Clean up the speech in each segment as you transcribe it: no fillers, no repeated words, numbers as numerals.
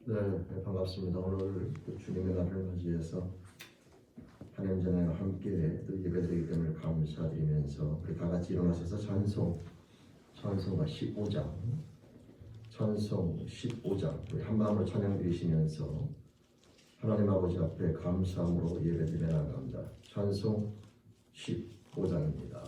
네, 반갑습니다. 오늘 주님의 날을 맞이해서 하나님 전에 함께 또 예배드리기 때문에 감사드리면서 우리 다 같이 일어나셔서 찬송가 15장 우리 한 마음으로 찬양 드리시면서 하나님 아버지 앞에 감사함으로 예배드려 나갑니다. 찬송 15장입니다.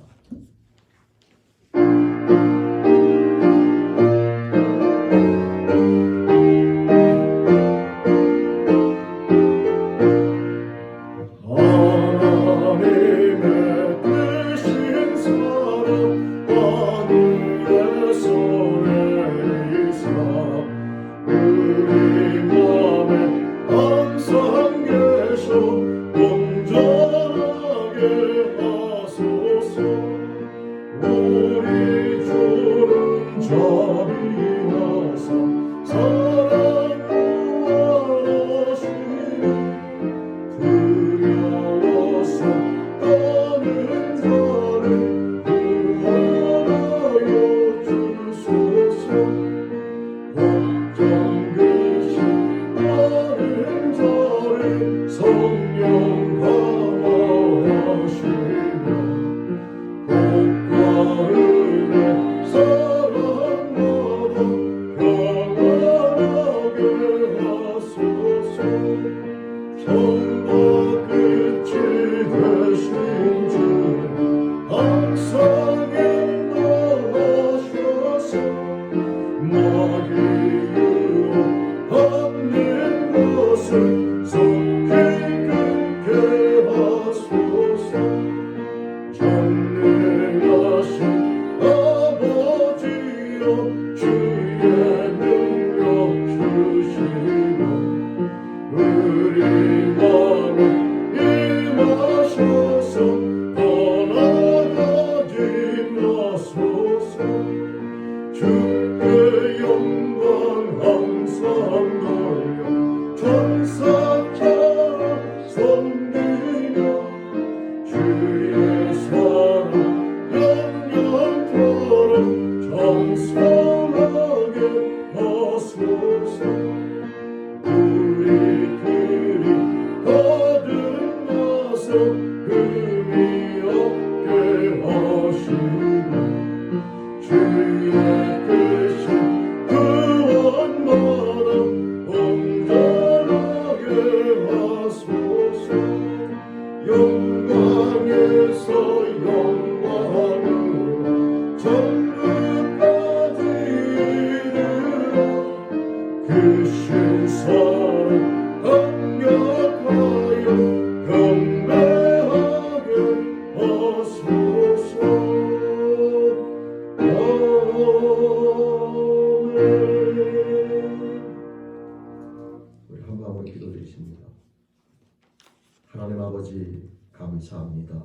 하나님 아버지 감사합니다.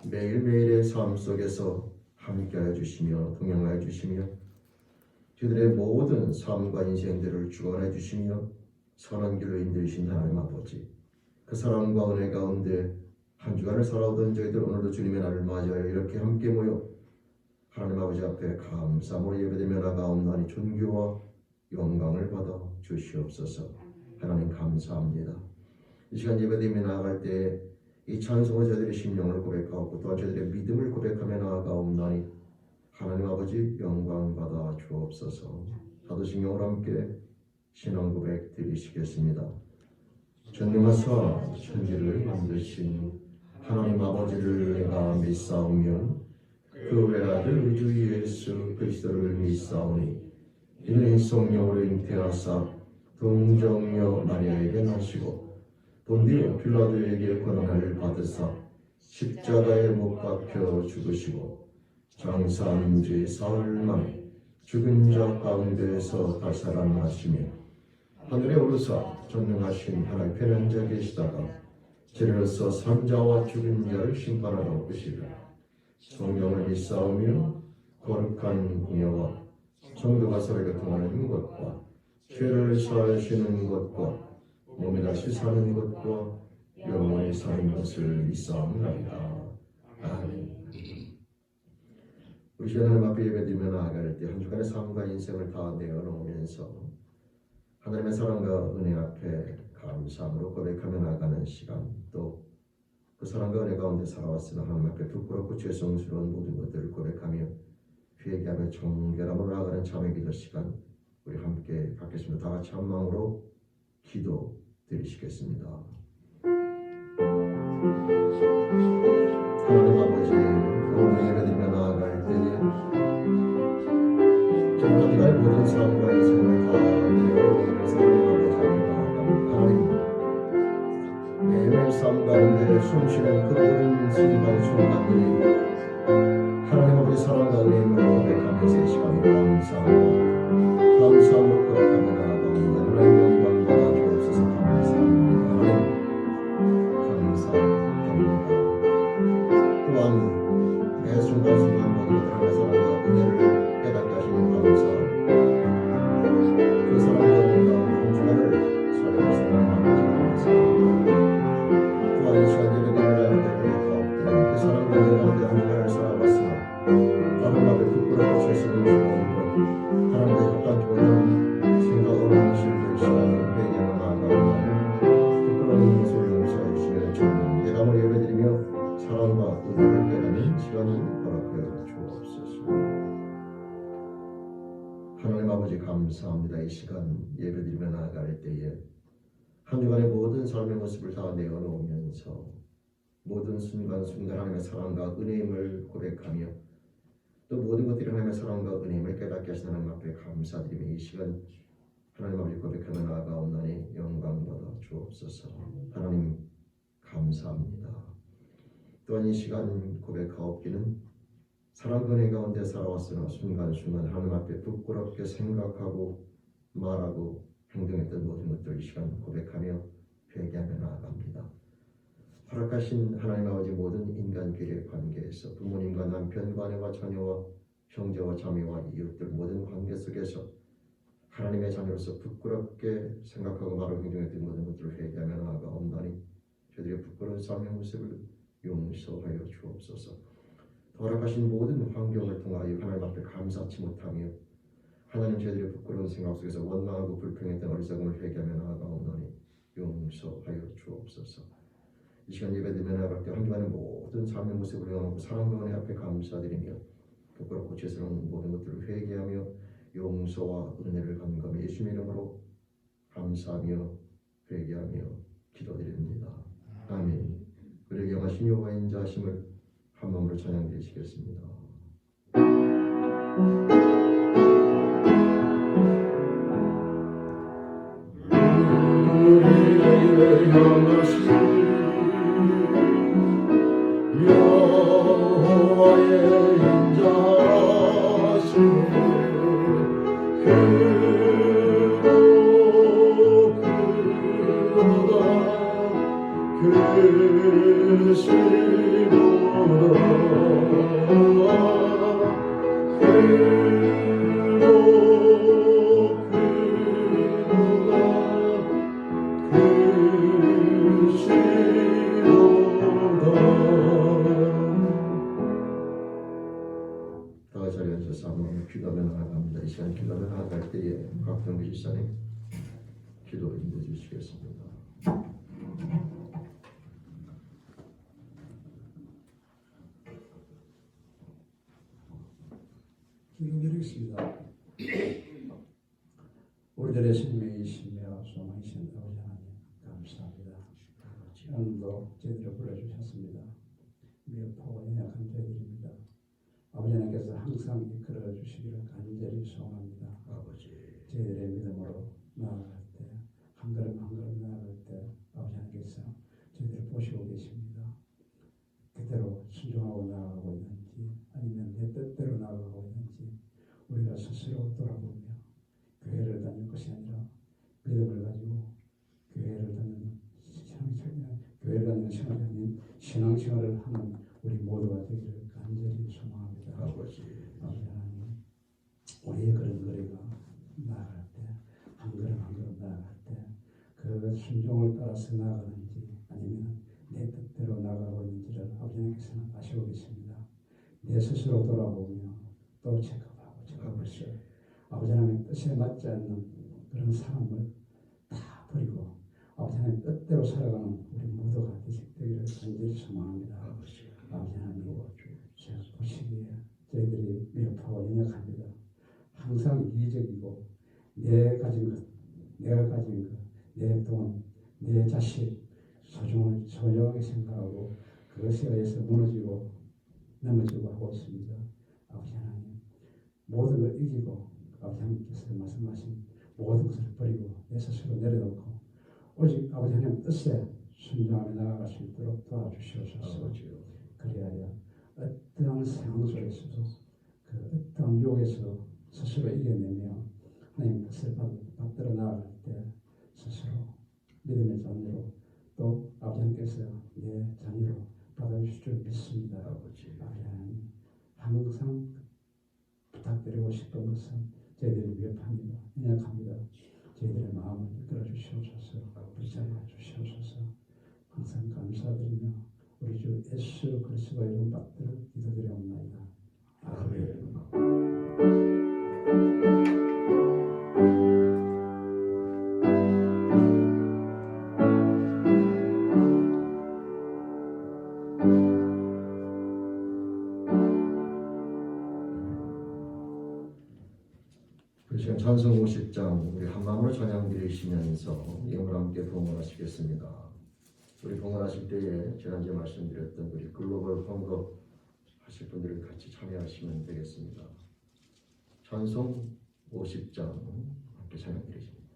매일매일의 삶 속에서 함께하여 주시며 동행하여 주시며 저희들의 모든 삶과 인생들을 주관해 주시며 선한 길로 인도하신 하나님 아버지, 그 사랑과 은혜 가운데 한 주간을 살아오던 저희들 오늘도 주님의 날을 맞이하여 이렇게 함께 모여 하나님 아버지 앞에 감사함으로 예배드리며 나가옵나니 존귀와 영광을 받아 주시옵소서. 하나님 감사합니다. 이 시간 예배드리며 나아갈 때 이 찬송을 저희들의 심령을 고백하고 또한 저희들의 믿음을 고백하며 나아가옵나니 하나님 아버지 영광 받아 주옵소서. 사도신경으로 함께 신앙 고백 드리시겠습니다. 전능하사 천지를 만드신 하나님 아버지를 내가 믿사오며 그 외아들 주 예수 그리스도를 믿사오니 이는 성령으로 잉태하사 동정녀 마리아에게 나시고 본디오 필라도에게 고난을 받으사 십자가에 못 박혀 죽으시고 장사한 지 사흘 만에 죽은 자 가운데에서 다시 살아나시며 하늘에 오르사 전능하신 하나님 편에 앉아 계시다가 저리로서 산자와 죽은 자를 심판하러 오시리라. 성령을 믿사오며 거룩한 공예와 성도가 서로 교통하는 것과 죄를 사하시는 것과 몸이 다시 사는 것과 영원히 사는 것을 믿사옵나이다. 아멘. 우리 하나님 앞에 예배드리며 나아갈 때 한 주간의 삶과 인생을 다 내어놓으면서 하나님의 사랑과 은혜 앞에 감사함으로 고백하며 나가는 시간, 또 그 사랑과 은혜 가운데 살아왔으나 하나님 앞에 부끄럽고 죄송스러운 모든 것들을 고백하며 회개하며 정결함으로 나아가는 자매 기도 시간, 우리 함께 갖겠습니다. 다 같이 한 마음으로 기도 드리시겠습니다. 하나님 아버지, 오늘 예배드리며 나아갈 때에 저는 한 주간의 모든 삶과 인생을 다 내어놓으면서 하나님 아버지 앞에 나아갑니다. 하나님, 매일매일 삶 가운데 숨쉬는 그 모든 순간순간들이 하나님 아버지 사랑과 은혜임을 고백하면서 이 시간을 감사함으로 고백하며 나아갑니다. 하나님 영광 받아 주옵소서. 감사합니다. 하나님 감사합니다. 또한 매 순간순간 모든 하나님의 사랑과 은혜를 깨닫게 하시는 감사합니다. 그 사랑과 은혜 가운데 한 주간을 살아가시는 하나님 감사합니다. 또한 이 시간 예배드리는 하나님의 그 사랑과 은혜 가운데 한 주간을 살아갔으나 하나님 앞에 부끄럽고 죄송스러운 것, 하나님의 합당치 못한 생각으로 현실될 시간을 회개하며 나아가고 부끄러운 것을 용서해 주시며 주님 예감을 예배드리며 사랑과 은혜를 깨닫는 시간이 허락하여 주옵소서. 하나님 아버지 감사합니다. 이 시간 예배드리며 나아갈 때에 한 주간의 모든 삶의 모습을 다 내어놓으면서 모든 순간순간 하나님의 사랑과 은혜임을 고백하며 또 모든 것들이 하나님의 사랑과 은혜임을 깨닫게 하시는 하나님 앞에 감사드리며 이 시간 하나님 아버지 고백하며 나아가옵나니 영광받아 주옵소서. 하나님 감사합니다. 또한 이 시간 고백하옵기는 사랑과 은혜 가운데 살아왔으나 순간순간 하나님 앞에 부끄럽게 생각하고 말하고 행동했던 모든 것들 이 시간 고백하며 회개하며 나아갑니다. 허락하신 하나님 아버지 모든 인간끼리의 관계에서 부모님과 남편과 아내와 자녀와 형제와 자매와 이웃들 모든 관계 속에서 하나님의 자녀로서 부끄럽게 생각하고 말하고 행동했던 모든 것들을 회개하며 나아가옵나니 저들의 부끄러운 삶의 모습을 용서하여 주옵소서. 허락하신 모든 환경을 통하여 하나님 앞에 감사치 못하며 하나님 저희들의 부끄러운 생각 속에서 원망하고 불평했던 어리석음을 회개하며 나아가옵나니 용서하여 주옵소서. 이 시간 예배드리며 나아갈 때 한 주간의 모든 삶의 모습을 영하고 사랑과 은혜 앞에 감사드리며 부끄럽고 죄스러운 모든 것들을 회개하며 용서와 은혜를 간구하며 예수님의 이름으로 감사하며 회개하며 기도드립니다. 아멘. 우리에게 영하신 여호와의 인자하심을 한 마음으로 찬양드리시겠습니다. 우리를 향하신 여호와의 인자하심을 다 자리에 앉아서 한번 기도하며 나아갑니다. 이 시간 기도하며 나아갈 때에 각종 기사님 기도 인도해 주시겠습니다. 기도드리겠습니다. 우리들의 생명이시며 소망이신 아버지 하나님 감사합니다. 오늘도 저희들을 불러주셨습니다. 미흡하고 연약한 저희들입니다. 아버지 하나님께서 항상 이끌어 주시기를 간절히 소원합니다. 아버지 저희들의 믿음으로 나아갈 때 한 걸음 한 걸음 나아갈 때 아버지 하나님께서 저희들을 보시고 계십니다. 그대로 순종하고 나아가고 있는지 아니면 내 뜻대로 나아가고 있는지 우리가 스스로 돌아보며 교회를 다닐 것이 아니라 믿음을 가지고 교회를 다니는 신앙생활을 하는 우리 모두가 되기를 간절히 소망합니다. 아버지 하나님, 우리의 걸음걸이가 나아갈 때 한 걸음 한 걸음 나아갈 때 그 순종을 따라서 나아가는지 아니면 내 뜻대로 나아가고 있는지를 아버지 하나님께서는 아시고 계십니다. 내 스스로 돌아보며 또 체크하고 있어요. 아버지 하나님의 뜻에 맞지 않는 그런 삶을 뜻대로 살아가는 우리 모두가 되기를 간절히 소망합니다. 아버지 하나님, 제가 보시기에 저희들이 미흡하고 연약합니다. 항상 이기적이고 내가 가진 것, 내 돈, 내 자식 소중하게 생각하고 그것에 의해서 무너지고 넘어지고 하고 있습니다. 아버지 하나님, 모든 걸 이기고 아버지 하나님께서 말씀하신 모든 것을 버리고 내 스스로 내려놓고 오직 아버지 하나님 뜻에 순종하며 나아갈 수 있도록 도와주시옵소서. 그리하여 어떠한 상황 속에서도 그 어떠한 유혹에서도 스스로 이겨내며 하나님 뜻을 받들어 나아갈 때 스스로 믿음의 자녀로 또 아버지 하나님께서 내 자녀로 받아주실 줄 믿습니다. 아버지 하나님, 항상 부탁드리고 싶은 것은 저희들이 위협합니다. 연약합니다. 저희들의 마음을 이끌어 주시옵소서. 붙잡아 주시옵소서. 항상 감사드리며 우리 주 예수 그리스도의 이름 받들어 기도드리옵나이다. 아멘. 그 시간 찬송 50장 우리 한마음으로 찬양 드리시면서 영을 함께 봉헌하시겠습니다. 우리 봉헌하실 때에 지난주에 말씀드렸던 우리 글로벌 헌금 하실 분들이 같이 참여하시면 되겠습니다. 찬송 50장 함께 찬양 드리십니다.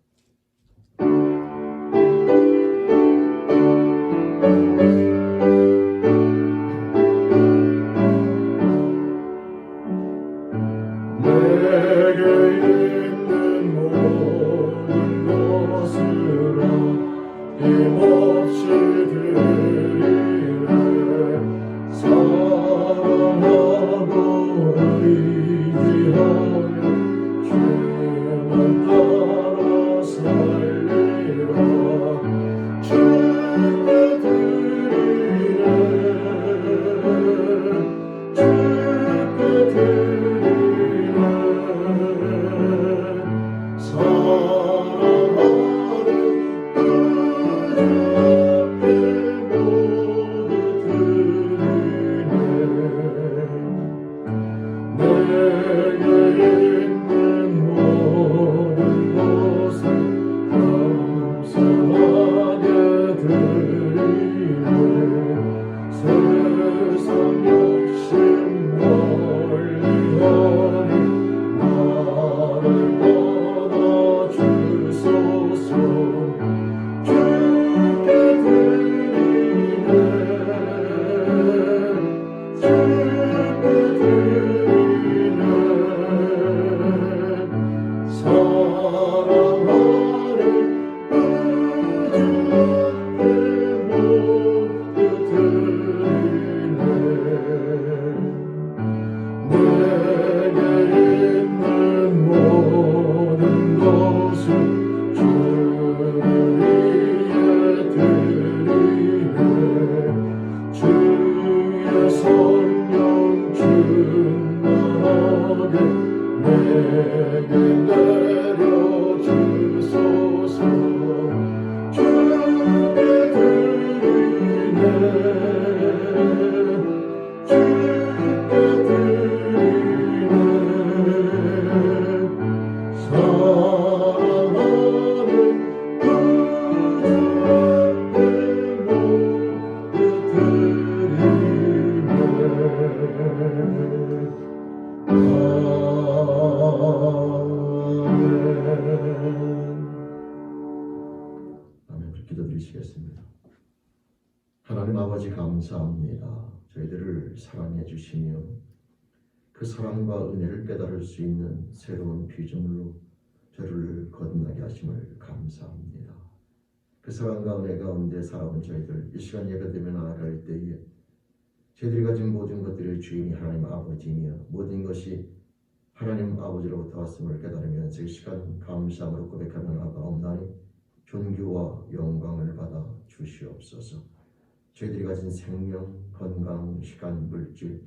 기도드리시겠습니다. 하나님 아버지 감사합니다. 저희들을 사랑해 주시며 그 사랑과 은혜를 깨달을 수 있는 새로운 비전으로 저를 거듭나게 하심을 감사합니다. 그 사랑과 은혜 가운데 살아온 저희들 이 시간 예배드리며 나아갈 때에 저희들이 가진 모든 것들의 주인이 하나님 아버지이며 모든 것이 하나님 아버지로부터 왔음을 깨달으면서 이 시간 감사함으로 고백하며 나아가옵나니 존귀와 영광을 받아 주시옵소서. 저희들이 가진 생명, 건강, 시간, 물질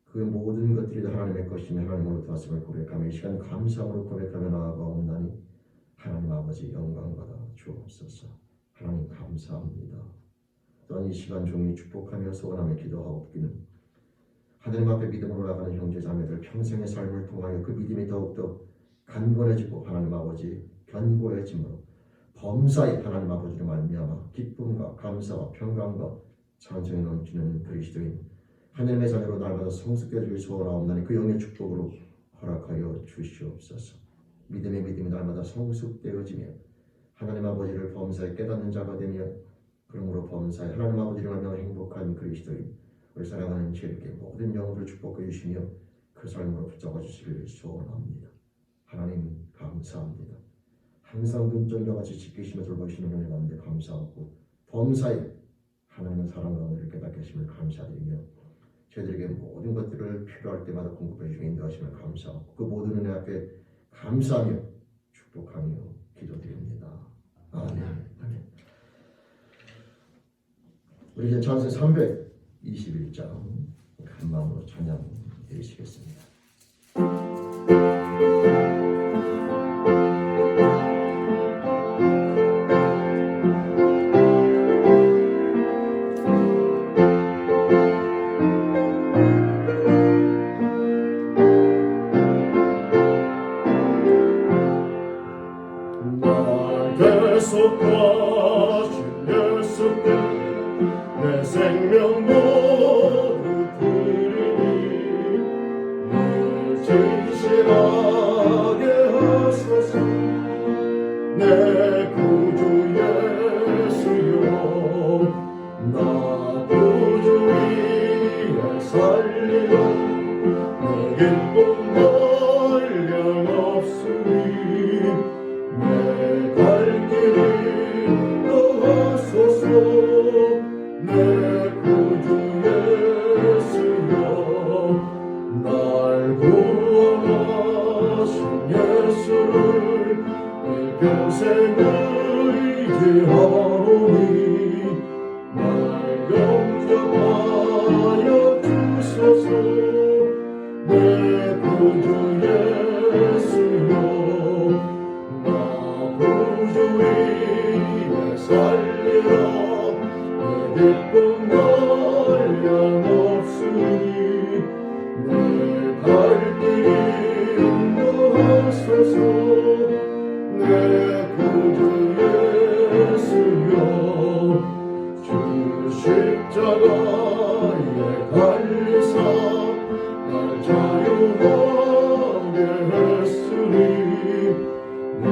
그 모든 것들이 다 하나님의 것이며 하나님으로부터 왔음을 고백하며 이 시간 감사함으로 고백하며 나아가옵나니 하나님 아버지 영광 받아 주옵소서. 하나님 감사합니다. 감사합니다. 또한 이 시간 종이 축복하며 소원하며 기도하옵기는 하나님 앞에 믿음으로 나가는 형제 자매들 평생의 삶을 통하여 그 믿음이 더욱더 간건해지고 하나님 아버지 견고해짐으로 범사에 하나님 아버지로 말미암아 기쁨과 감사와 평강과 찬송이 넘치는 그리스도인 하나님의 자녀로 날마다 성숙해지길 소원하옵나니 그 영의 축복으로 허락하여 주시옵소서. 믿음의 믿음이 날마다 성숙되어지며 하나님 아버지를 범사에 깨닫는 자가 되며 그러므로 범사에 하나님 아버지를 알며 행복한 그리스도인 우리 사랑하는 주님께 모든 영혼을 축복해 주시며 그 삶으로 붙잡아 주시길 소원합니다. 하나님 감사합니다. 항상 눈전과 같이 지키시며 돌보시는 은혜 가운데 감사하고 범사에 하나님의 사랑과 은혜를 깨닫게 하심을 감사드리며 저희들에게 모든 것들을 필요할 때마다 공급해 주시고 인도하심을 감사하고 그 모든 은혜 앞에 감사하며 축복하며 기도드립니다. 아멘. 아멘. 우리 이제 찬송 321장 한 마음으로 찬양 드리시겠습니다. 계속하신 예수께 내 생명 모두 드리니 늘 진실하게 하소서. 내 구주 예수여 나 구주 위에 살리라. 내 기쁨 한량 없으니 내 갈 길이 너하소서. 내 구주 예수여 날 구원하신 예수를 일평생 의지하오니 날 영접하여 주소서. 내 구주 예수여 나 구주 위에 살리라. 내 기쁨 한량 없으니 내 갈 길이 인도하소서. 내 구주 예수여 주 십자가에 갈리사 날 자유하게 했으니 내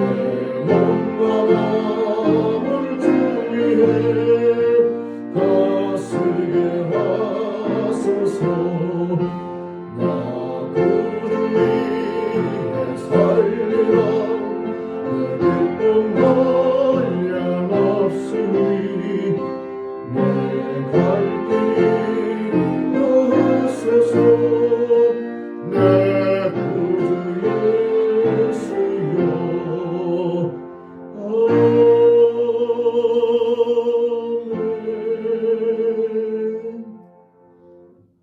몸과 마음을 주 위해 다 쓰게 하소서. 나 구주 위에 살리라. 내 기쁨 한량 없으니 내 갈 길이 인도하소서. 내 구주 예수여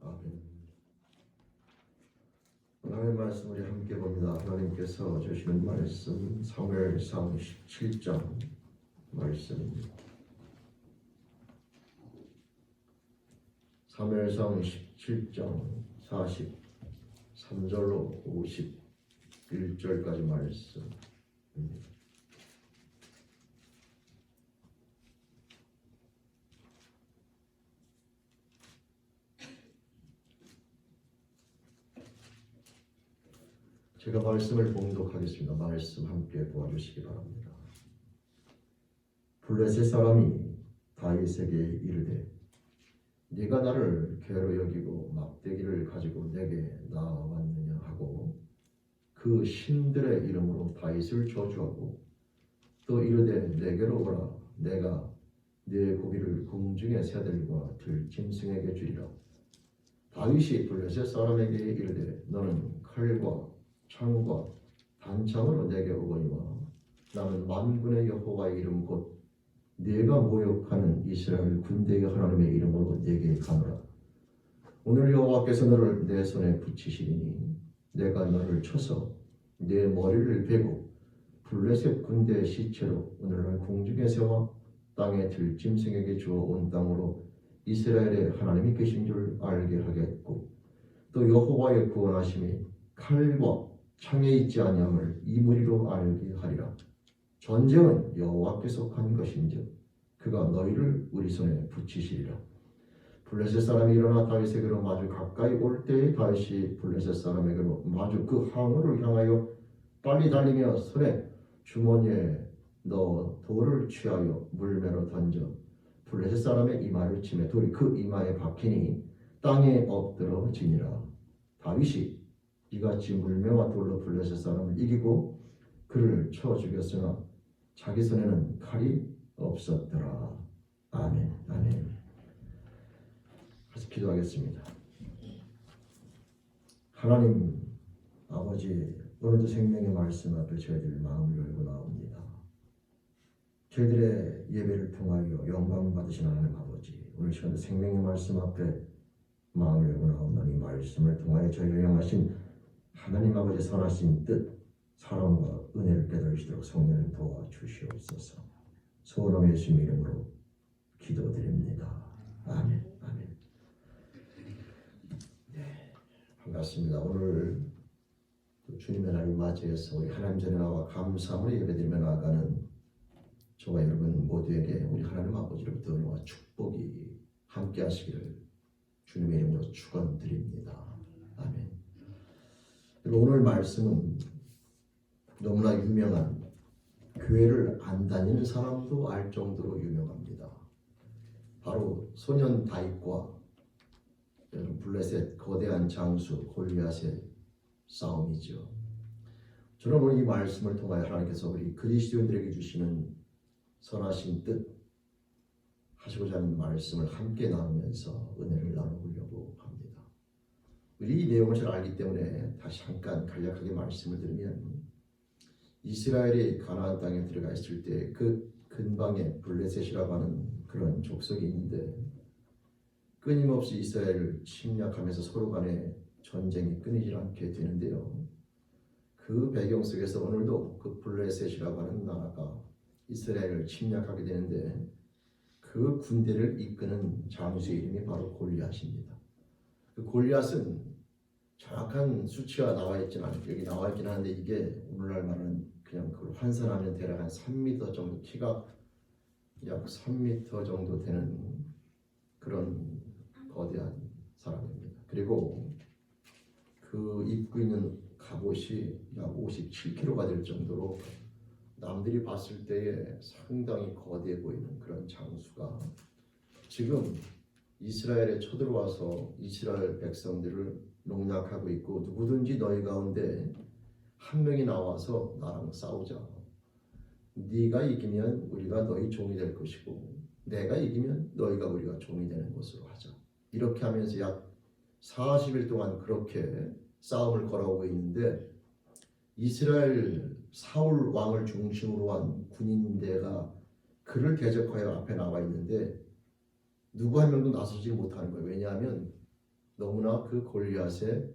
아멘. 하나님의 말씀 우리 함께 봅니다. 하나님께서 주시는 말씀 사무엘상 17장 말씀입니다. 사무엘상 17장 43절로 51절까지 말씀입니다. 제가 말씀을 봉독하겠습니다. 말씀 함께 도와주시기 바랍니다. 블레셋 사람이 다윗에게 이르되 네가 나를 괴로 여기고 막대기를 가지고 내게 나왔느냐 하고 그 신들의 이름으로 다윗을 저주하고 또 이르되 내게로 오라. 내가 네 고기를 궁중의 새들과 들짐승에게 주리라. 다윗이 블레셋 사람에게 이르되 너는 칼과 창과 단창으로 내게 오거니와 나는 만군의 여호와의 이름 곧 네가 모욕하는 이스라엘 군대의 하나님의 이름으로 네게 가노라. 오늘 여호와께서 너를 내 손에 붙이시리니 내가 너를 쳐서 네 머리를 베고 블레셋 군대의 시체로 오늘날 궁중에 세워 땅에 들짐승에게 주어 온 땅으로 이스라엘의 하나님이 계신 줄 알게 하겠고 또 여호와의 구원하심이 칼과 창에 있지 아니함을 이 무리로 알게 하리라. 전쟁은 여호와께서 한 것인즉 그가 너희를 우리 손에 붙이시리라. 블레셋 사람이 일어나 다윗에게로 마주 가까이 올 때에 다윗이 블레셋 사람에게로 마주 그 항우를 향하여 빨리 달리며 손에 주머니에 넣어 돌을 취하여 물매로 던져 블레셋 사람의 이마를 치매 돌이 그 이마에 박히니 땅에 엎드러지니라. 다윗이 이같이 물매와 돌로 블레셋 사람을 이기고 그를 쳐 죽였으나 자기 손에는 칼이 없었더라. 아멘. 아멘. 같이 기도하겠습니다. 하나님 아버지, 오늘도 생명의 말씀 앞에 저희들 마음을 열고 나옵니다. 저희들의 예배를 통하여 영광 받으신 하나님 아버지, 오늘 시간도 생명의 말씀 앞에 마음을 열고 나옵니다. 이 말씀을 통하여 저희를 향하신 하나님 아버지 선하신 뜻, 사랑과 은혜를 깨달으시도록 성령을 도와주시옵소서. 소원함 예수님 이름으로 기도드립니다. 아멘. 아멘. 네, 반갑습니다. 오늘 주님의 날을 맞이해서 우리 하나님 전에 나와 감사함으로 예배드리며 나아가는 저와 여러분 모두에게 우리 하나님 아버지로부터 은혜와 축복이 함께 하시기를 주님의 이름으로 축원드립니다. 아멘. 그리고 오늘 말씀은 너무나 유명한, 교회를 안 다니는 사람도 알 정도로 유명합니다. 바로 소년 다윗과 블레셋 거대한 장수 골리앗의 싸움이죠. 저는 오늘 이 말씀을 통하여 하나님께서 우리 그리스도인들에게 주시는 선하신 뜻 하시고자 하는 말씀을 함께 나누면서 은혜를 나눠보려고 합니다. 우리 이 내용을 잘 알기 때문에 다시 잠깐 간략하게 말씀을 드리면, 이스라엘이 가나안 땅에 들어가 있을 때 그 근방에 블레셋이라고 하는 그런 족속이 있는데 끊임없이 이스라엘을 침략하면서 서로 간에 전쟁이 끊이지 않게 되는데요. 그 배경 속에서 오늘도 그 블레셋이라고 하는 나라가 이스라엘을 침략하게 되는데 그 군대를 이끄는 장수의 이름이 바로 골리앗입니다. 그 골리앗은 정확한 수치가 여기 나와 있긴 하는데 이게 오늘날 말하는 그냥 그걸 환산하면 대략 한 3m 정도, 키가 약 3m 정도 되는 그런 거대한 사람입니다. 그리고 그 입고 있는 갑옷이 약 57kg가 될 정도로 남들이 봤을 때에 상당히 거대해 보이는 그런 장수가 지금 이스라엘에 쳐들어와서 이스라엘 백성들을 농락하고 있고, 누구든지 너희 가운데 한 명이 나와서 나랑 싸우자. 네가 이기면 우리가 너희 종이 될 것이고 내가 이기면 너희가 우리가 종이 되는 것으로 하자. 이렇게 하면서 약 40일 동안 그렇게 싸움을 걸어오고 있는데, 이스라엘 사울 왕을 중심으로 한 군인대가 그를 대적하여 앞에 나와 있는데 누구 한 명도 나서지 못하는 거예요. 왜냐하면 너무나 그 골리앗의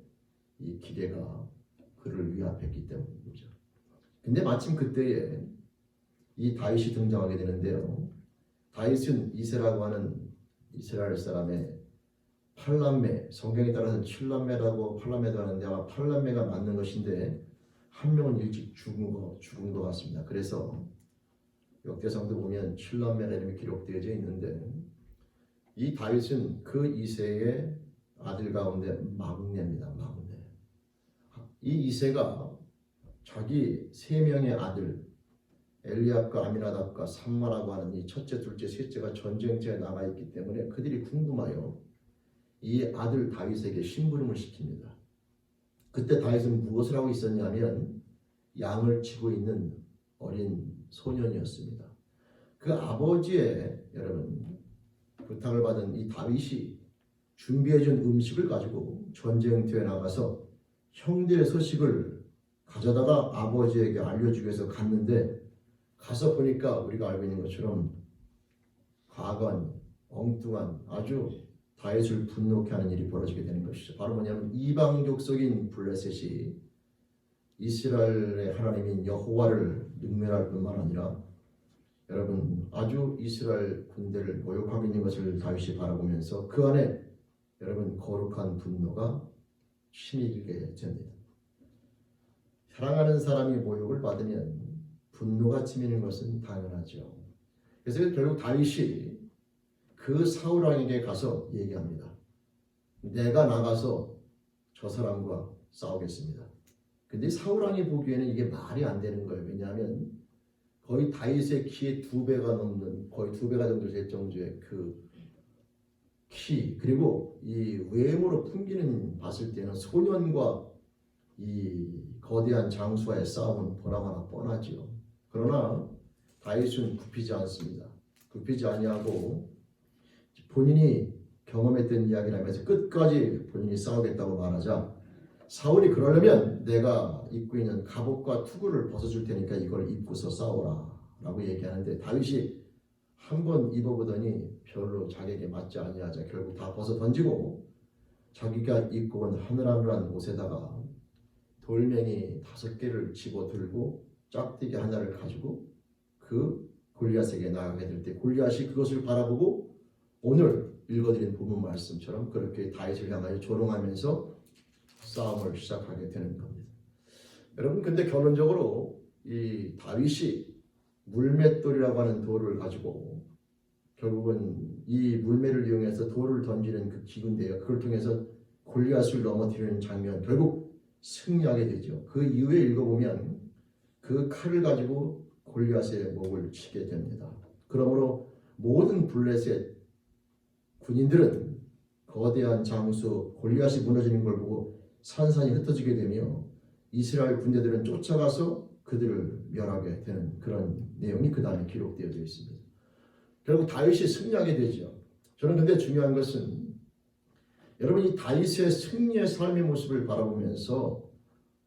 이 기대가 그를 위압했기 때문이죠. 근데 마침 그때에 이 다윗이 등장하게 되는데요. 다윗은 이세라고 하는 이스라엘 사람의 8남매, 성경에 따라서는 7남매라고 8남매도 하는데 아마 8남매가 맞는 것인데 한 명은 일찍 죽은 것 같습니다. 그래서 역대상도 보면 7남매라 이름이 기록되어져 있는데, 이 다윗은 그 이세의 아들 가운데 막내입니다. 막내. 이 이세가 자기 3명의 아들 엘리압과 아미나답과 삼마라고 하는 이 첫째, 둘째, 셋째가 전쟁터에 나가 있기 때문에 그들이 궁금하여 이 아들 다윗에게 심부름을 시킵니다. 그때 다윗은 무엇을 하고 있었냐면 양을 치고 있는 어린 소년이었습니다. 그 아버지의 여러분 부탁을 받은 이 다윗이 준비해준 음식을 가지고 전쟁터에 나가서 형들의 소식을 가져다가 아버지에게 알려주기 위해서 갔는데, 가서 보니까 우리가 알고 있는 것처럼 과거한 엉뚱한 아주 다윗을 분노케 하는 일이 벌어지게 되는 것이죠. 바로 뭐냐면 이방 족속인 블레셋이 이스라엘의 하나님인 여호와를 능멸할 뿐만 아니라 여러분 아주 이스라엘 군대를 모욕하고 있는 것을 다윗이 바라보면서 그 안에 여러분 거룩한 분노가 치밀게 됩니다. 사랑하는 사람이 모욕을 받으면 분노가 치미는 것은 당연하죠. 그래서 결국 다윗이 그 사울 왕에게 가서 얘기합니다. 내가 나가서 저 사람과 싸우겠습니다. 근데 사울 왕이 보기에는 이게 말이 안 되는 거예요. 왜냐하면 거의 다윗의 키의 2배가 넘는, 거의 2배가 정도 될 정도의 그 키, 그리고 이 외모로 풍기는 봤을 때는 소년과 이 거대한 장수와의 싸움은 보나마나 뻔하지요. 그러나 다윗은 굽히지 않습니다. 굽히지 아니하고 본인이 경험했던 이야기라면서 끝까지 본인이 싸우겠다고 말하자 사울이 그러려면 내가 입고 있는 갑옷과 투구를 벗어줄 테니까 이걸 입고서 싸워라 라고 얘기하는데 다윗이 한 번 입어보더니 별로 자기에게 맞지 아니하자 결국 다 벗어 던지고 자기가 입고 온 하늘하늘한 옷에다가 돌멩이 5개를 집어들고 짝대기 하나를 가지고 그 골리앗에게 나가게 될 때 골리앗이 그것을 바라보고 오늘 읽어드린 본문 말씀처럼 그렇게 다윗을 향하여 조롱하면서 싸움을 시작하게 되는 겁니다. 여러분 근데 결론적으로 이 다윗이 물맷돌이라고 하는 돌을 가지고 결국은 이 물매를 이용해서 돌을 던지는 그 기구인데요. 그걸 통해서 골리앗을 넘어뜨리는 장면 결국 승리하게 되죠. 그 이후에 읽어보면 그 칼을 가지고 골리앗의 목을 치게 됩니다. 그러므로 모든 블레셋 군인들은 거대한 장수 골리앗이 무너지는 걸 보고 산산이 흩어지게 되며 이스라엘 군대들은 쫓아가서 그들을 멸하게 되는 그런 내용이 그 다음에 기록되어 있습니다. 결국 다윗이 승리하게 되죠. 저는 근데 중요한 것은 여러분이 다윗의 승리의 삶의 모습을 바라보면서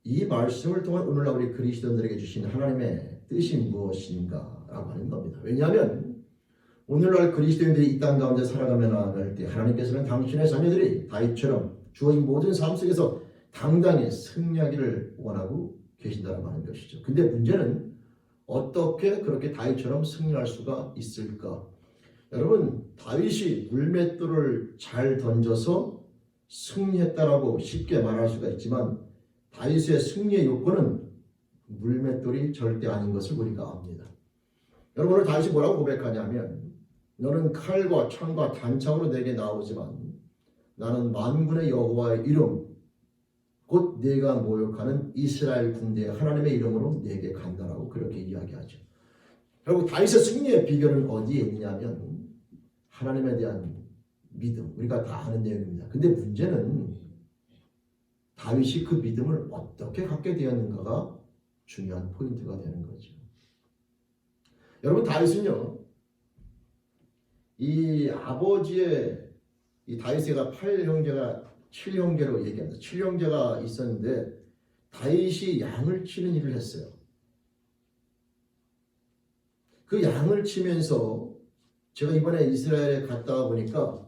이 말씀을 통한 오늘날 우리 그리스도인들에게 주신 하나님의 뜻이 무엇인가 라고 하는 겁니다. 왜냐하면 오늘날 그리스도인들이 이 땅 가운데 살아가며 나아갈 때 하나님께서는 당신의 자녀들이 다윗처럼 주어진 모든 삶 속에서 당당히 승리하기를 원하고 계신다고 하는 것이죠. 근데 문제는 어떻게 그렇게 다윗처럼 승리할 수가 있을까? 여러분 다윗이 물맷돌을 잘 던져서 승리했다라고 쉽게 말할 수가 있지만 다윗의 승리의 요건은 물맷돌이 절대 아닌 것을 우리가 압니다. 여러분 오늘 다윗이 뭐라고 고백하냐면 너는 칼과 창과 단창으로 내게 나오지만 나는 만군의 여호와의 이름 곧 네가 모욕하는 이스라엘 군대의 하나님의 이름으로 네게 간다라고 그렇게 이야기하죠. 결국 다윗의 승리의 비결은 어디에 있냐면 하나님에 대한 믿음, 우리가 다 아는 내용입니다. 근데 문제는 다윗이 그 믿음을 어떻게 갖게 되었는가가 중요한 포인트가 되는 거죠. 여러분 다윗은요 이 아버지의 이 다윗이가 8형제가 7형제로 얘기합니다. 7형제가 있었는데 다윗이 양을 치는 일을 했어요. 그 양을 치면서 제가 이번에 이스라엘에 갔다 보니까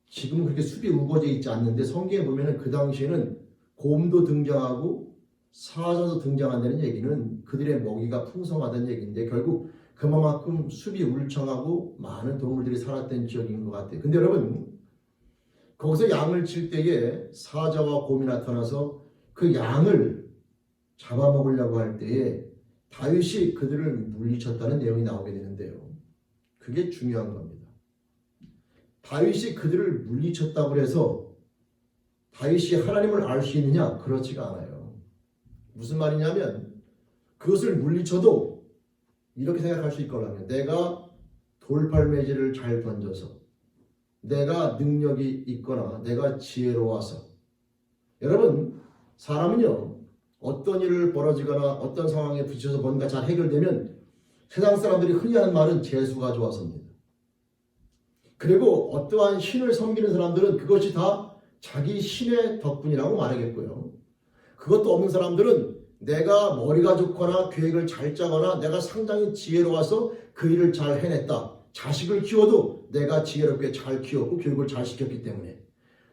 지금은 그렇게 숲이 우거져 있지 않는데 성경에 보면은 그 당시에는 곰도 등장하고 사자도 등장한다는 얘기는 그들의 먹이가 풍성하다는 얘기인데 결국 그만큼 숲이 울창하고 많은 동물들이 살았던 지역인 것 같아요. 근데 여러분 거기서 양을 칠 때에 사자와 곰이 나타나서 그 양을 잡아먹으려고 할 때에 다윗이 그들을 물리쳤다는 내용이 나오게 되는데요. 그게 중요한 겁니다. 다윗이 그들을 물리쳤다고 해서 다윗이 하나님을 알 수 있느냐? 그렇지가 않아요. 무슨 말이냐면 그것을 물리쳐도 이렇게 생각할 수 있거든요. 내가 돌팔매질을 잘 던져서 내가 능력이 있거나 내가 지혜로워서 여러분 사람은요 어떤 일을 벌어지거나 어떤 상황에 부딪혀서 뭔가 잘 해결되면 세상 사람들이 흔히 하는 말은 재수가 좋아서입니다. 그리고 어떠한 신을 섬기는 사람들은 그것이 다 자기 신의 덕분이라고 말하겠고요. 그것도 없는 사람들은 내가 머리가 좋거나 계획을 잘 짜거나 내가 상당히 지혜로워서 그 일을 잘 해냈다. 자식을 키워도 내가 지혜롭게 잘 키웠고 교육을 잘 시켰기 때문에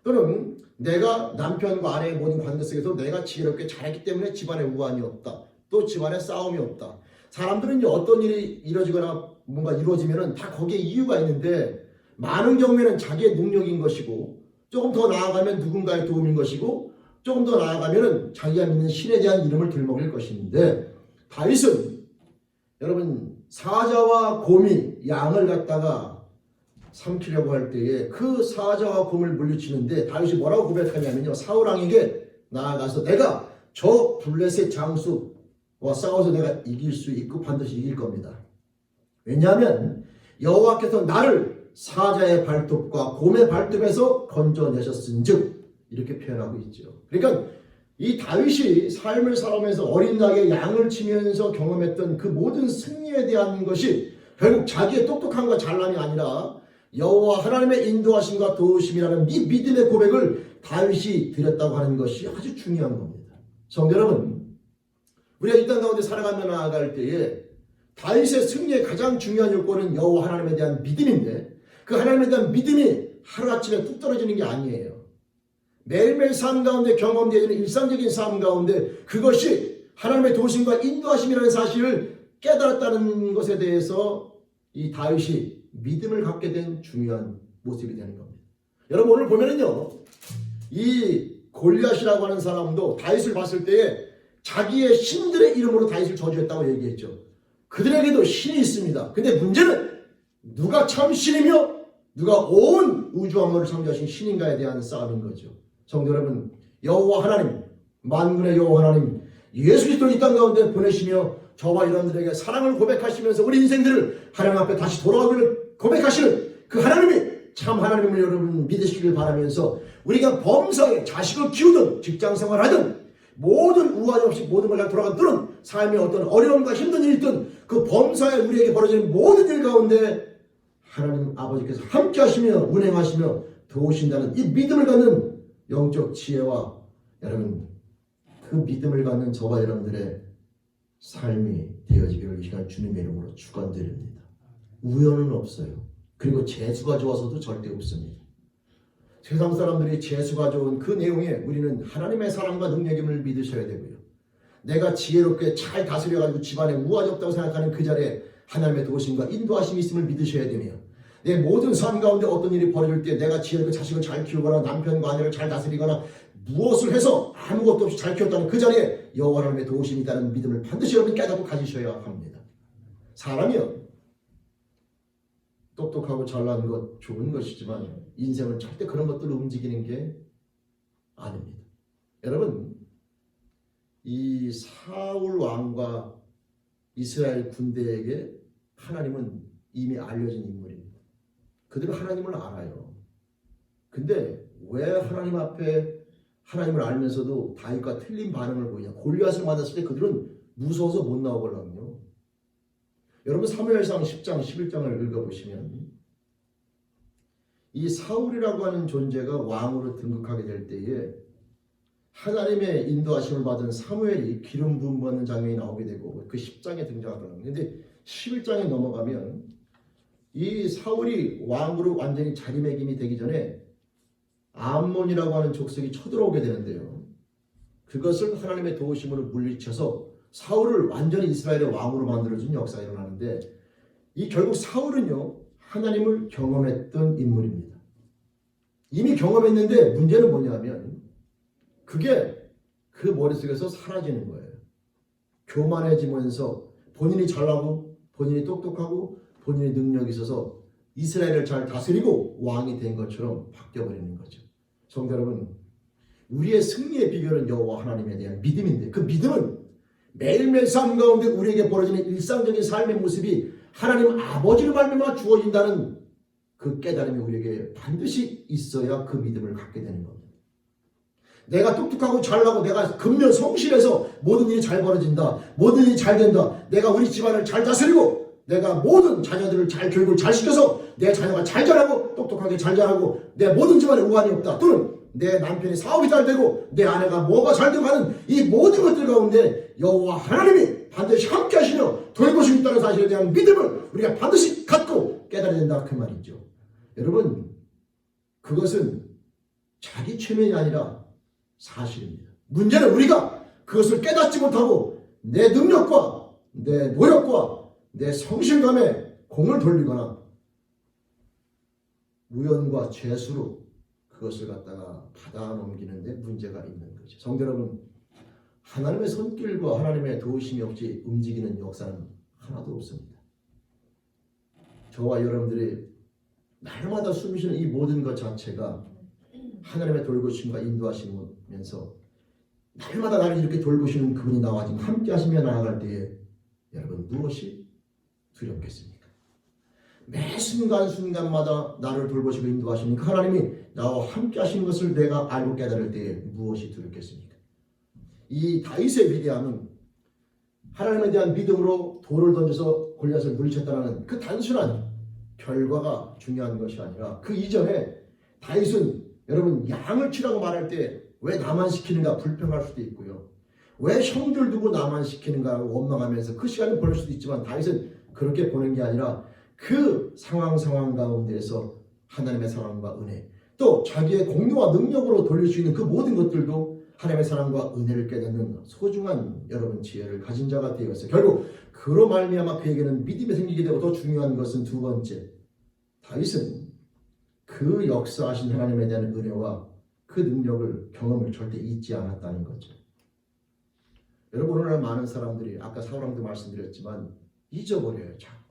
또는 내가 남편과 아내의 모든 관계 속에서 내가 지혜롭게 잘했기 때문에 집안에 우환이 없다. 또 집안에 싸움이 없다. 사람들은 어떤 일이 이루어지거나 뭔가 이루어지면은 다 거기에 이유가 있는데 많은 경우에는 자기의 능력인 것이고 조금 더 나아가면 누군가의 도움인 것이고 조금 더 나아가면은 자기가 믿는 신에 대한 이름을 들먹일 것인데 다윗은 여러분 사자와 곰이 양을 갖다가 삼키려고 할 때에 그 사자와 곰을 물리치는데 다윗이 뭐라고 고백하냐면요. 사울왕에게 나아가서 내가 저 블레셋 장수와 싸워서 내가 이길 수 있고 반드시 이길 겁니다. 왜냐하면 여호와께서 나를 사자의 발톱과 곰의 발톱에서 건져내셨은즉 이렇게 표현하고 있죠. 그러니까 이 다윗이 삶을 살아가면서 어린 나이에 양을 치면서 경험했던 그 모든 승리에 대한 것이 결국 자기의 똑똑함과 잘남이 아니라 여호와 하나님의 인도하심과 도우심이라는 이 믿음의 고백을 다윗이 드렸다고 하는 것이 아주 중요한 겁니다. 성도 여러분, 우리가 이 땅 가운데 살아가며 나아갈 때에 다윗의 승리의 가장 중요한 요건은 여호와 하나님에 대한 믿음인데 그 하나님에 대한 믿음이 하루아침에 뚝 떨어지는 게 아니에요. 매일매일 삶 가운데 경험되어지는 일상적인 삶 가운데 그것이 하나님의 도우심과 인도하심이라는 사실을 깨달았다는 것에 대해서 이 다윗이 믿음을 갖게 된 중요한 모습이 되는 겁니다. 여러분 오늘 보면은요, 이 골리앗이라고 하는 사람도 다윗을 봤을 때에 자기의 신들의 이름으로 다윗을 저주했다고 얘기했죠. 그들에게도 신이 있습니다. 근데 문제는 누가 참 신이며 누가 온 우주 만물을 창조하신 신인가에 대한 싸움인 거죠. 성도 여러분, 여호와 하나님, 만군의 여호와 하나님, 예수 그리스도를 이 땅 가운데 보내시며 저와 여러분들에게 사랑을 고백하시면서 우리 인생들을 하나님 앞에 다시 돌아오기를 고백하시는 그 하나님이 참 하나님을 여러분 믿으시기를 바라면서 우리가 범사에 자식을 키우든 직장생활하든 모든 우환이 없이 모든 걸 다 돌아가는 삶의 어떤 어려움과 힘든 일든 그 범사에 우리에게 벌어지는 모든 일 가운데 하나님 아버지께서 함께 하시며 운행하시며 도우신다는 이 믿음을 갖는 영적 지혜와 여러분 그 믿음을 갖는 저와 여러분들의 삶이 되어지기를 이 시간 주님의 이름으로 축원드립니다. 우연은 없어요. 그리고 재수가 좋아서도 절대 없습니다. 세상 사람들이 재수가 좋은 그 내용에 우리는 하나님의 사랑과 능력임을 믿으셔야 되고요. 내가 지혜롭게 잘 다스려가지고 집안에 우환이 없다고 생각하는 그 자리에 하나님의 도우심과 인도하심이 있음을 믿으셔야 되며 내 모든 삶 가운데 어떤 일이 벌어질 때 내가 지혜롭게 자식을 잘 키우거나 남편과 아내를 잘 다스리거나 무엇을 해서 아무것도 없이 잘 키웠다는 그 자리에 여호와 하나님의 도우심이 있다는 믿음을 반드시 여러분 깨닫고 가지셔야 합니다. 사람이요, 똑똑하고 잘난 것 좋은 것이지만 인생은 절대 그런 것들로 움직이는 게 아닙니다. 여러분, 이 사울 왕과 이스라엘 군대에게 하나님은 이미 알려진 인물입니다. 그들은 하나님을 알아요. 근데 왜 하나님 앞에 하나님을 알면서도 다윗과 틀린 반응을 보이냐? 골리앗을 만났을 때 그들은 무서워서 못 나오거든요. 여러분 사무엘상 10장 11장을 읽어보시면 이 사울이라고 하는 존재가 왕으로 등극하게 될 때에 하나님의 인도하심을 받은 사무엘이 기름 부음 받는 장면이 나오게 되고 그 10장에 등장하더라고요. 근데 11장에 넘어가면 이 사울이 왕으로 완전히 자리매김이 되기 전에 암몬이라고 하는 족속이 쳐들어오게 되는데요. 그것을 하나님의 도우심으로 물리쳐서 사울을 완전히 이스라엘의 왕으로 만들어준 역사가 일어나는데 이 결국 사울은요 하나님을 경험했던 인물입니다. 이미 경험했는데 문제는 뭐냐면 그게 그 머릿속에서 사라지는 거예요. 교만해지면서 본인이 잘나고 본인이 똑똑하고 본인의 능력이 있어서 이스라엘을 잘 다스리고 왕이 된 것처럼 바뀌어버리는 거죠. 성도 여러분, 우리의 승리의 비결은 여호와 하나님에 대한 믿음인데 그 믿음은 매일매일 삶 가운데 우리에게 벌어지는 일상적인 삶의 모습이 하나님 아버지로 말미암아 주어진다는 그 깨달음이 우리에게 반드시 있어야 그 믿음을 갖게 되는 겁니다. 내가 똑똑하고 잘나고 내가 근면 성실해서 모든 일이 잘 벌어진다. 모든 일이 잘 된다. 내가 우리 집안을 잘 다스리고 내가 모든 자녀들을 잘 교육을 잘 시켜서 내 자녀가 잘 자라고 똑똑하게 잘 자라고 내 모든 집안에 우환이 없다. 또는 내 남편이 사업이 잘 되고 내 아내가 뭐가 잘 되고 하는 이 모든 것들 가운데 여호와 하나님이 반드시 함께 하시며 돌보시고 있다는 사실에 대한 믿음을 우리가 반드시 갖고 깨달아야 된다 그 말이죠. 여러분, 그것은 자기 최면이 아니라 사실입니다. 문제는 우리가 그것을 깨닫지 못하고 내 능력과 내 노력과 내 성실감에 공을 돌리거나 우연과 재수로 그것을 갖다가 받아 넘기는데 문제가 있는 거죠. 성도 여러분, 하나님의 손길과 하나님의 도우심이 없이 움직이는 역사는 하나도 없습니다. 저와 여러분들이 날마다 숨쉬는 이 모든 것 자체가 하나님의 돌보심과 인도하시면서 날마다 나를 이렇게 돌보시는 그분이 나와 지금 함께 하시며 나아갈 때에 여러분 무엇이 두렵겠습니까? 매 순간순간마다 나를 돌보시고 인도하시는 그 하나님이 나와 함께 하시는 것을 내가 알고 깨달을 때에 무엇이 두렵겠습니까? 이 다윗의 위대함은 하나님에 대한 믿음으로 돌을 던져서 골리앗을 물리쳤다는 그 단순한 결과가 중요한 것이 아니라 그 이전에 다윗은 여러분 양을 치라고 말할 때 왜 나만 시키는가 불평할 수도 있고요. 왜 형들 두고 나만 시키는가 원망하면서 그 시간을 보낼 수도 있지만 다윗은 그렇게 보는 게 아니라 그 상황 가운데에서 하나님의 사랑과 은혜 또 자기의 공로와 능력으로 돌릴 수 있는 그 모든 것들도 하나님의 사랑과 은혜를 깨닫는 소중한 여러분 지혜를 가진 자가 되었어요. 결국 그로 말미암아 그에게는 믿음이 생기게 되고 더 중요한 것은 두 번째, 다윗은 그 역사하신 하나님에 대한 은혜와 그 능력을 경험을 절대 잊지 않았다는 거죠. 여러분 오늘날 많은 사람들이 아까 사울왕도 말씀드렸지만 잊어버려요. 자꾸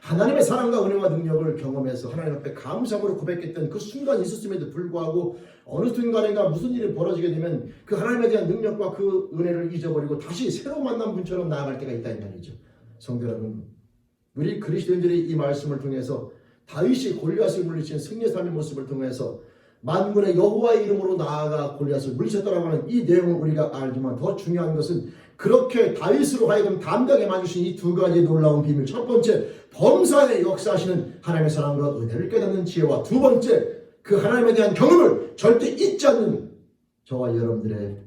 하나님의 사랑과 은혜와 능력을 경험해서 하나님 앞에 감사함으로 고백했던 그 순간이 있었음에도 불구하고 어느 순간인가 무슨 일이 벌어지게 되면 그 하나님에 대한 능력과 그 은혜를 잊어버리고 다시 새로 만난 분처럼 나아갈 때가 있다 이 말이죠. 성도 여러분, 우리 그리스도인들이 이 말씀을 통해서 다윗이 골리앗을 물리친 승리의 삶의 모습을 통해서 만군의 여호와의 이름으로 나아가 골리앗을 물리쳤다라고 하는 이 내용을 우리가 알지만 더 중요한 것은 그렇게 다윗으로 하여금 담대하게 만드신 이 두 가지 놀라운 비밀, 첫 번째 범사에 역사하시는 하나님의 사랑과 은혜를 깨닫는 지혜와 두 번째 그 하나님에 대한 경험을 절대 잊지 않는 저와 여러분들의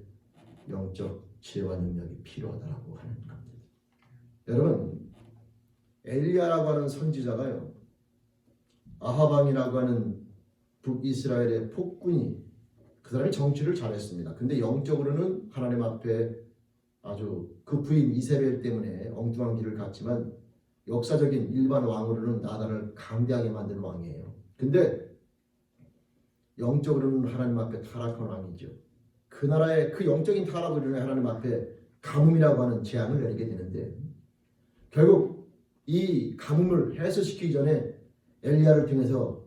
영적 지혜와 능력이 필요하다고 하는 겁니다. 여러분 엘리야라고 하는 선지자가요 아하방이라고 하는 북이스라엘의 폭군이 그 사람이 정치를 잘했습니다. 근데 영적으로는 하나님 앞에 아주 그 부인 이세벨 때문에 엉뚱한 길을 갔지만 역사적인 일반 왕으로는 나단을 강대하게 만든 왕이에요. 근데 영적으로는 하나님 앞에 타락한 왕이죠. 그 나라의 그 영적인 타락으로 인해 하나님 앞에 가뭄이라고 하는 재앙을 내리게 되는데 결국 이 가뭄을 해소시키기 전에 엘리야를 통해서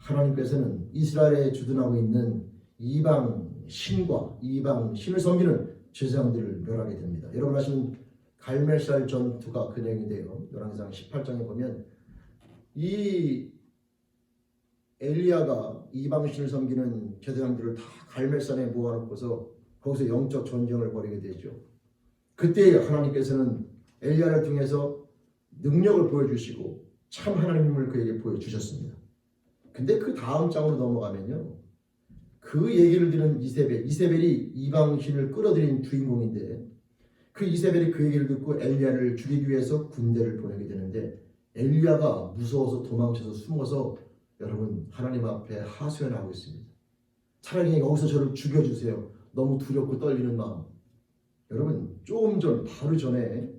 하나님께서는 이스라엘에 주둔하고 있는 이방 신과 이방 신을 섬기는 제사장들을 멸하게 됩니다. 여러분 아시는 갈멜살 전투가 그 내용인데요. 열왕기상 18장에 보면 이 엘리야가 이방 신을 섬기는 제사장들을 다 갈멜산에 모아놓고서 거기서 영적 전쟁을 벌이게 되죠. 그때 하나님께서는 엘리야를 통해서 능력을 보여주시고 참 하나님을 그에게 보여주셨습니다. 근데 그 다음 장으로 넘어가면요. 그 얘기를 들은 이세벨이 이방신을 끌어들인 주인공인데 그 이세벨이 그 얘기를 듣고 엘리야를 죽이기 위해서 군대를 보내게 되는데 엘리야가 무서워서 도망쳐서 숨어서 여러분 하나님 앞에 하소연하고 있습니다. 차라리 여기서 저를 죽여주세요. 너무 두렵고 떨리는 마음. 여러분 조금 전 바로 전에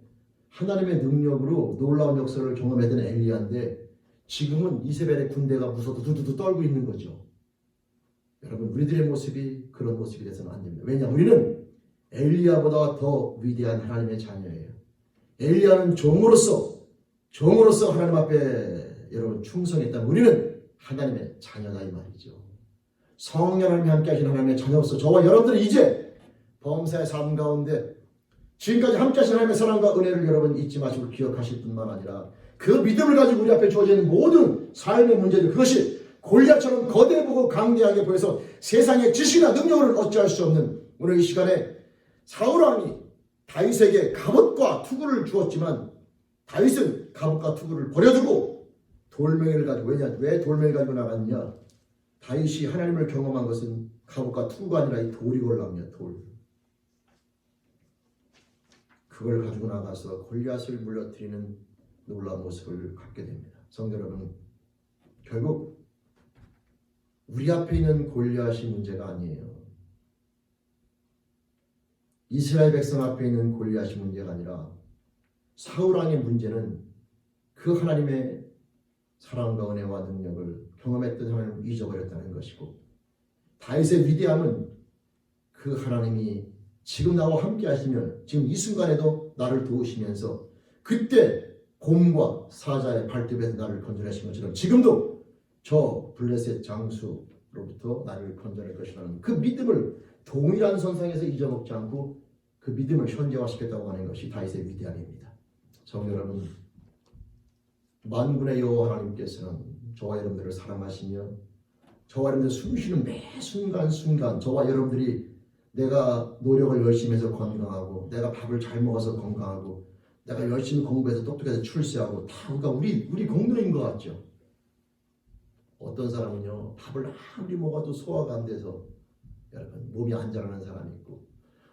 하나님의 능력으로 놀라운 역사를 경험했던 엘리야인데 지금은 이세벨의 군대가 무서워서 두두두 떨고 있는 거죠. 여러분 우리들의 모습이 그런 모습이 돼서는 안 됩니다. 왜냐 우리는 엘리야보다 더 위대한 하나님의 자녀예요. 엘리야는 종으로서 하나님 앞에 여러분 충성했다면 우리는 하나님의 자녀다 이 말이죠. 성령 하나님이 함께 하신 하나님의 자녀로서 저와 여러분들이 이제 범사의 삶 가운데 지금까지 함께 하신 하나님의 사랑과 은혜를 여러분 잊지 마시고 기억하실 뿐만 아니라 그 믿음을 가지고 우리 앞에 주어져 있는 모든 삶의 문제들 그것이 골리앗처럼 거대해 보고 강대하게 보여서 세상의 지식이나 능력을 어찌할 수 없는 오늘 이 시간에 사울왕이 다윗에게 갑옷과 투구를 주었지만 다윗은 갑옷과 투구를 버려두고 돌멩이를 가지고 왜 돌멩이를 가지고 나갔냐 다윗이 하나님을 경험한 것은 갑옷과 투구가 아니라 이 돌이 걸랍니다. 돌. 그걸 가지고 나가서 골리앗을 물러뜨리는 놀라운 모습을 갖게 됩니다. 성도 여러분 결국 우리 앞에 있는 골리앗이 문제가 아니에요. 이스라엘 백성 앞에 있는 골리앗이 문제가 아니라 사울왕의 문제는 그 하나님의 사랑과 은혜와 능력을 경험했던 하나님을 잊어버렸다는 것이고, 다윗의 위대함은 그 하나님이 지금 나와 함께 하시면 지금 이 순간에도 나를 도우시면서 그때 곰과 사자의 발톱에서 나를 건져내신 것처럼 지금도 저 블레셋 장수로부터 나를 건져낼 것이라는 그 믿음을 동일한 선상에서 잊어먹지 않고 그 믿음을 현재화시켰다고 하는 것이 다윗의 위대함입니다. 성도 여러분, 만군의 여호와 하나님께서는 저와 여러분들을 사랑하시며 저와 여러분들 숨쉬는 매 순간순간 저와 여러분들이 내가 노력을 열심히 해서 건강하고 내가 밥을 잘 먹어서 건강하고 내가 열심히 공부해서 똑똑해서 출세하고 다 우리 공로인 것 같죠. 어떤 사람은요, 밥을 아무리 먹어도 소화가 안 돼서 여러분 몸이 안 자라는 사람이 있고,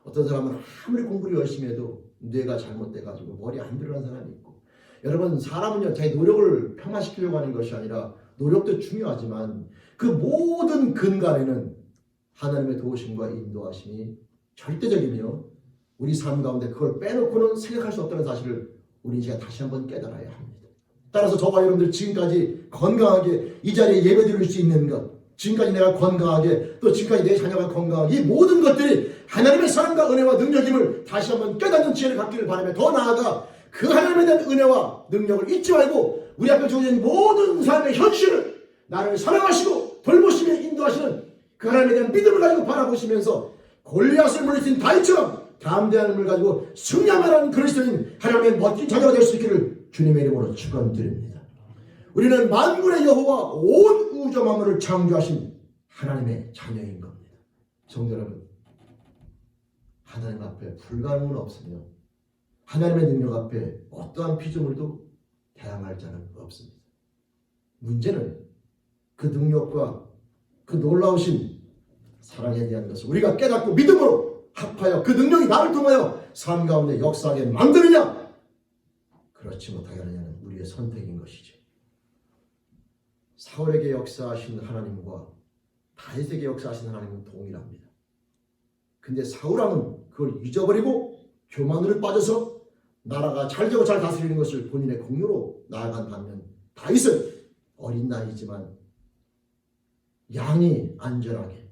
어떤 사람은 아무리 공부를 열심히 해도 뇌가 잘못돼가지고 머리 안 들어가는 사람이 있고, 여러분 사람은요 자기 노력을 평화시키려고 하는 것이 아니라 노력도 중요하지만 그 모든 근간에는 하나님의 도우심과 인도하심이 절대적이며 우리 삶 가운데 그걸 빼놓고는 생각할 수 없다는 사실을 우리 이제 다시 한번 깨달아야 합니다. 따라서 저와 여러분들 지금까지 건강하게 이 자리에 예배드릴 수 있는 것, 지금까지 내가 건강하게 또 지금까지 내 자녀가 건강하게 이 모든 것들이 하나님의 사랑과 은혜와 능력임을 다시 한번 깨닫는 지혜를 갖기를 바라며 더 나아가 그 하나님에 대한 은혜와 능력을 잊지 말고 우리 앞에 주어진 모든 삶의 현실을 나를 사랑하시고 돌보시며 인도하시는 그 하나님에 대한 믿음을 가지고 바라보시면서 골리앗을 물리친 다윗처럼 담대한 힘을 가지고 승리하는 그리스도인 하나님의 멋진 자녀가 될 수 있기를 주님의 이름으로 축원드립니다. 우리는 만군의 여호와 온 우주 만물을 창조하신 하나님의 자녀인 겁니다. 성도 여러분, 하나님 앞에 불가능은 없으며 하나님의 능력 앞에 어떠한 피조물도 대항할 자는 없습니다. 문제는 그 능력과 그 놀라우신 사랑에 대한 것을 우리가 깨닫고 믿음으로 합하여 그 능력이 나를 통하여 삶 가운데 역사하게 만드느냐, 그렇지 못하게 하느냐는 우리의 선택인 것이죠. 사울에게 역사하신 하나님과 다윗에게 역사하신 하나님은 동일합니다. 근데 사울왕은 그걸 잊어버리고 교만으로 빠져서 나라가 잘 되고 잘 다스리는 것을 본인의 공로로 나아간 반면 다윗은 어린 나이지만 양이 안전하게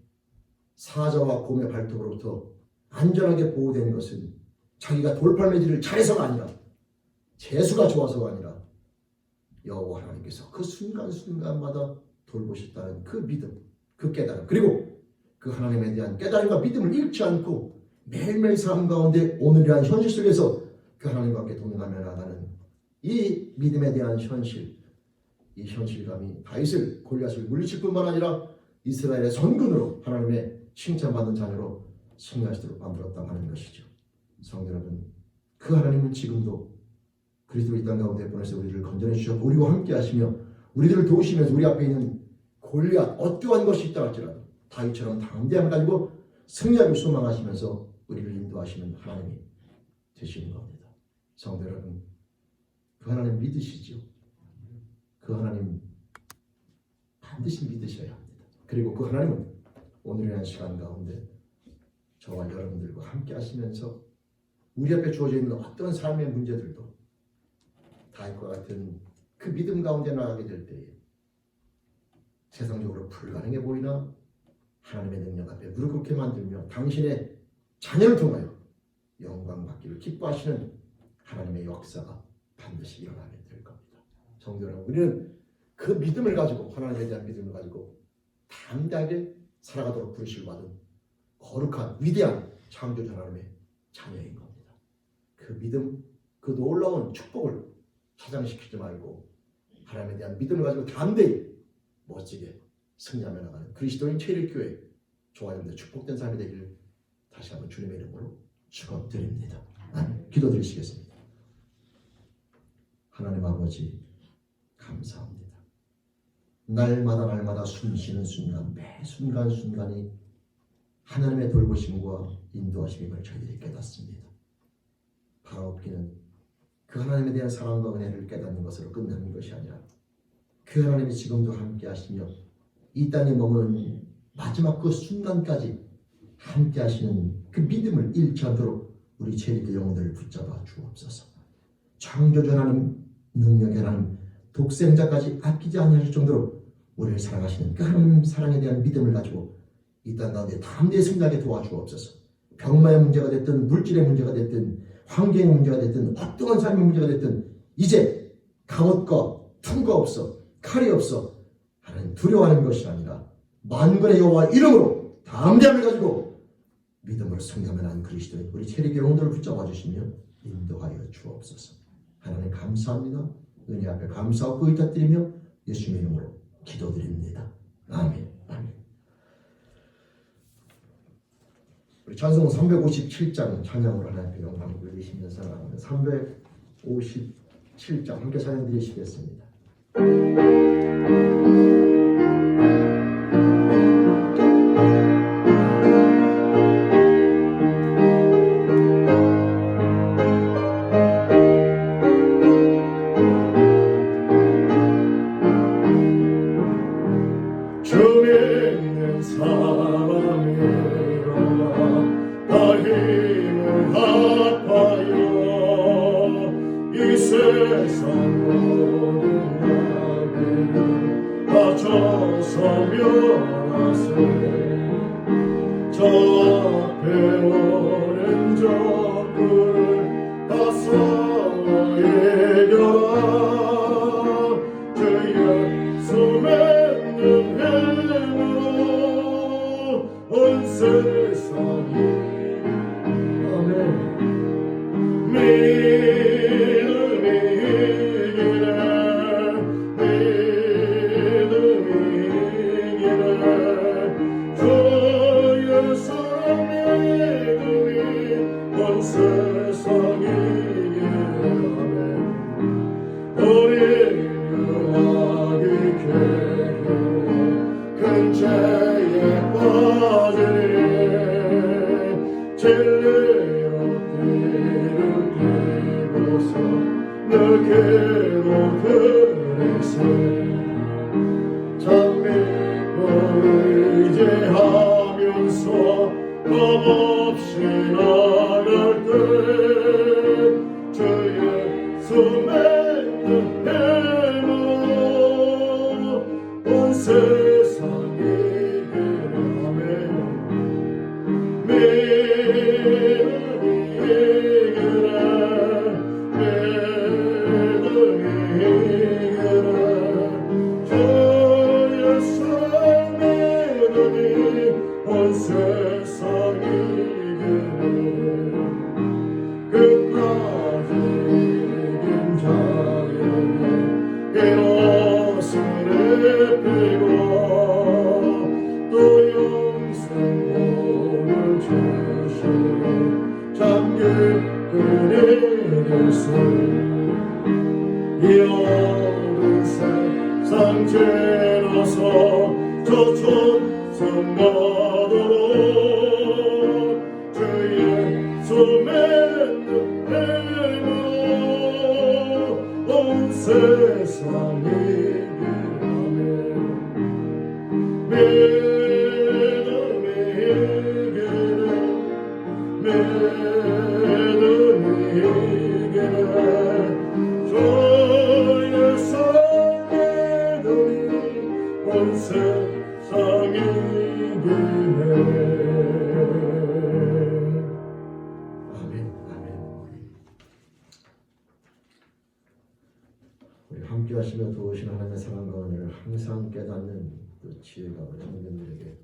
사자와 곰의 발톱으로부터 안전하게 보호되는 것은 자기가 돌팔매질을 잘해서가 아니라 재수가 좋아서가 아니라 여호와 하나님께서 그 순간순간마다 돌보셨다는 그 믿음, 그 깨달음, 그리고 그 하나님에 대한 깨달음과 믿음을 잃지 않고 매일매일 삶 가운데 오늘이란 현실 속에서 그 하나님과 함께 동행하며 나가는 이 믿음에 대한 현실, 이 현실감이 다윗을 골리앗을 물리칠 뿐만 아니라 이스라엘의 선군으로 하나님의 칭찬받는 자녀로 승리하시도록 만들었다고 하는 것이죠. 성도 여러분, 그 하나님은 지금도 그리스도 이 땅 가운데 보내서 우리를 건져내 주셨고 우리와 함께 하시며 우리들을 도우시면서 우리 앞에 있는 골리앗 어떠한 것이 있다 할지라도 다윗처럼 담대함을 가지고 승리하길 소망하시면서 우리를 인도하시는 하나님이 되시는 겁니다. 성도 여러분, 그 하나님 믿으시죠? 그 하나님 반드시 믿으셔야 합니다. 그리고 그 하나님은 오늘이라는 시간 가운데 저와 여러분들과 함께 하시면서 우리 앞에 주어져 있는 어떤 삶의 문제들도 다윗과 같은 그 믿음 가운데 나가게 될 때에 세상적으로 불가능해 보이나 하나님의 능력 앞에 무릎 꿇게 만들며 당신의 자녀를 통하여 영광 받기를 기뻐하시는 하나님의 역사가 반드시 일어나게 될 겁니다. 성도 여러분, 우리는 그 믿음을 가지고 하나님에 대한 믿음을 가지고 담대하게 살아가도록 부르시고 받은 거룩한 위대한 창조주 하나님의 자녀인 겁니다. 그 믿음, 그 놀라운 축복을 차장시키지 말고 하나님에 대한 믿음을 가지고 담대히 멋지게 승리하며 나가는 그리스도인 체일교회 저와 여러분들 축복된 삶이 되기를 다시 한번 주님의 이름으로 축원드립니다. 기도드리시겠습니다. 하나님 아버지, 감사합니다. 날마다 숨쉬는 순간, 매 순간순간이 하나님의 돌보심과 인도하심임을 저희들이 깨닫습니다. 바라옵기는 그 하나님에 대한 사랑과 은혜를 깨닫는 것으로 끝나는 것이 아니라 그 하나님이 지금도 함께 하시며 이 땅에 머무는 마지막 그 순간까지 함께 하시는 그 믿음을 잃지 않도록 우리 제리의 영혼들을 붙잡아 주옵소서. 창조주 하나님, 능력의 하나님, 독생자까지 아끼지 아니하실 정도로 우리를 사랑하시는 그 하나님 사랑에 대한 믿음을 가지고 이 땅 가운데 담대히 승리하게 도와주옵소서. 병마의 문제가 됐든 물질의 문제가 됐든 환경의 문제가 됐든 어떠한 삶의 문제가 됐든 이제 갑옷과 투가 없어, 칼이 없어 하나님 두려워하는 것이 아니라 만군의 여호와 이름으로 담대함을 가지고 믿음으로 승리하면 하는 그리스도의 우리 체력의 영혼들을 붙잡아 주시며 인도하여 주옵소서. 하나님 감사합니다. 은혜 앞에 감사하고 의탁드리며 예수님의 이름으로 기도드립니다. 아멘. 아멘. 우리 찬송 357장 찬양으로 하나님께 영광을 돌리시면서 357장 함께 찬양 드리시겠습니다. 주 믿는 사람이 다 힘을 합하여 이 세상 모든 나비를 다 저서면하세. 저 앞에 오는 적들을 다 싸워 이겨라. 주 예수 믿는 힘으로 온 세상이 아멘. 믿음이 이기네. 믿음이 이기네. 주 예수 믿음이 온 세상이 이기네. 우리 유하기 괴로워 큰 죄에 빠지니 진리로 뒤를 뒤고서 느끼고 그리세. 참 믿고 의지하면서 겁없이 나갈 때 주 예수 믿는 힘으로 온 세상이 그려하며 믿음이 이기네. 믿음이 이기네. 주 예수 믿음이 온 세상이 이기네. 끝까지 이긴 자에게 이 옷을 입히고 또 영생복을 주시고 참 기쁜 일일세. 이 어두운 세상 지나서 저 천성 가도록 주 예수 믿는 힘으로 온 세상이 기하네. 믿음이 이기네. 믿음이 이기네. 주 예수 믿음이 온 세상이 이기네. 아멘. 아멘. 우리 함께 하시며 도우신 하나님의 사랑과 은혜를 항상 깨닫는 그 지혜가 우리 성도들에게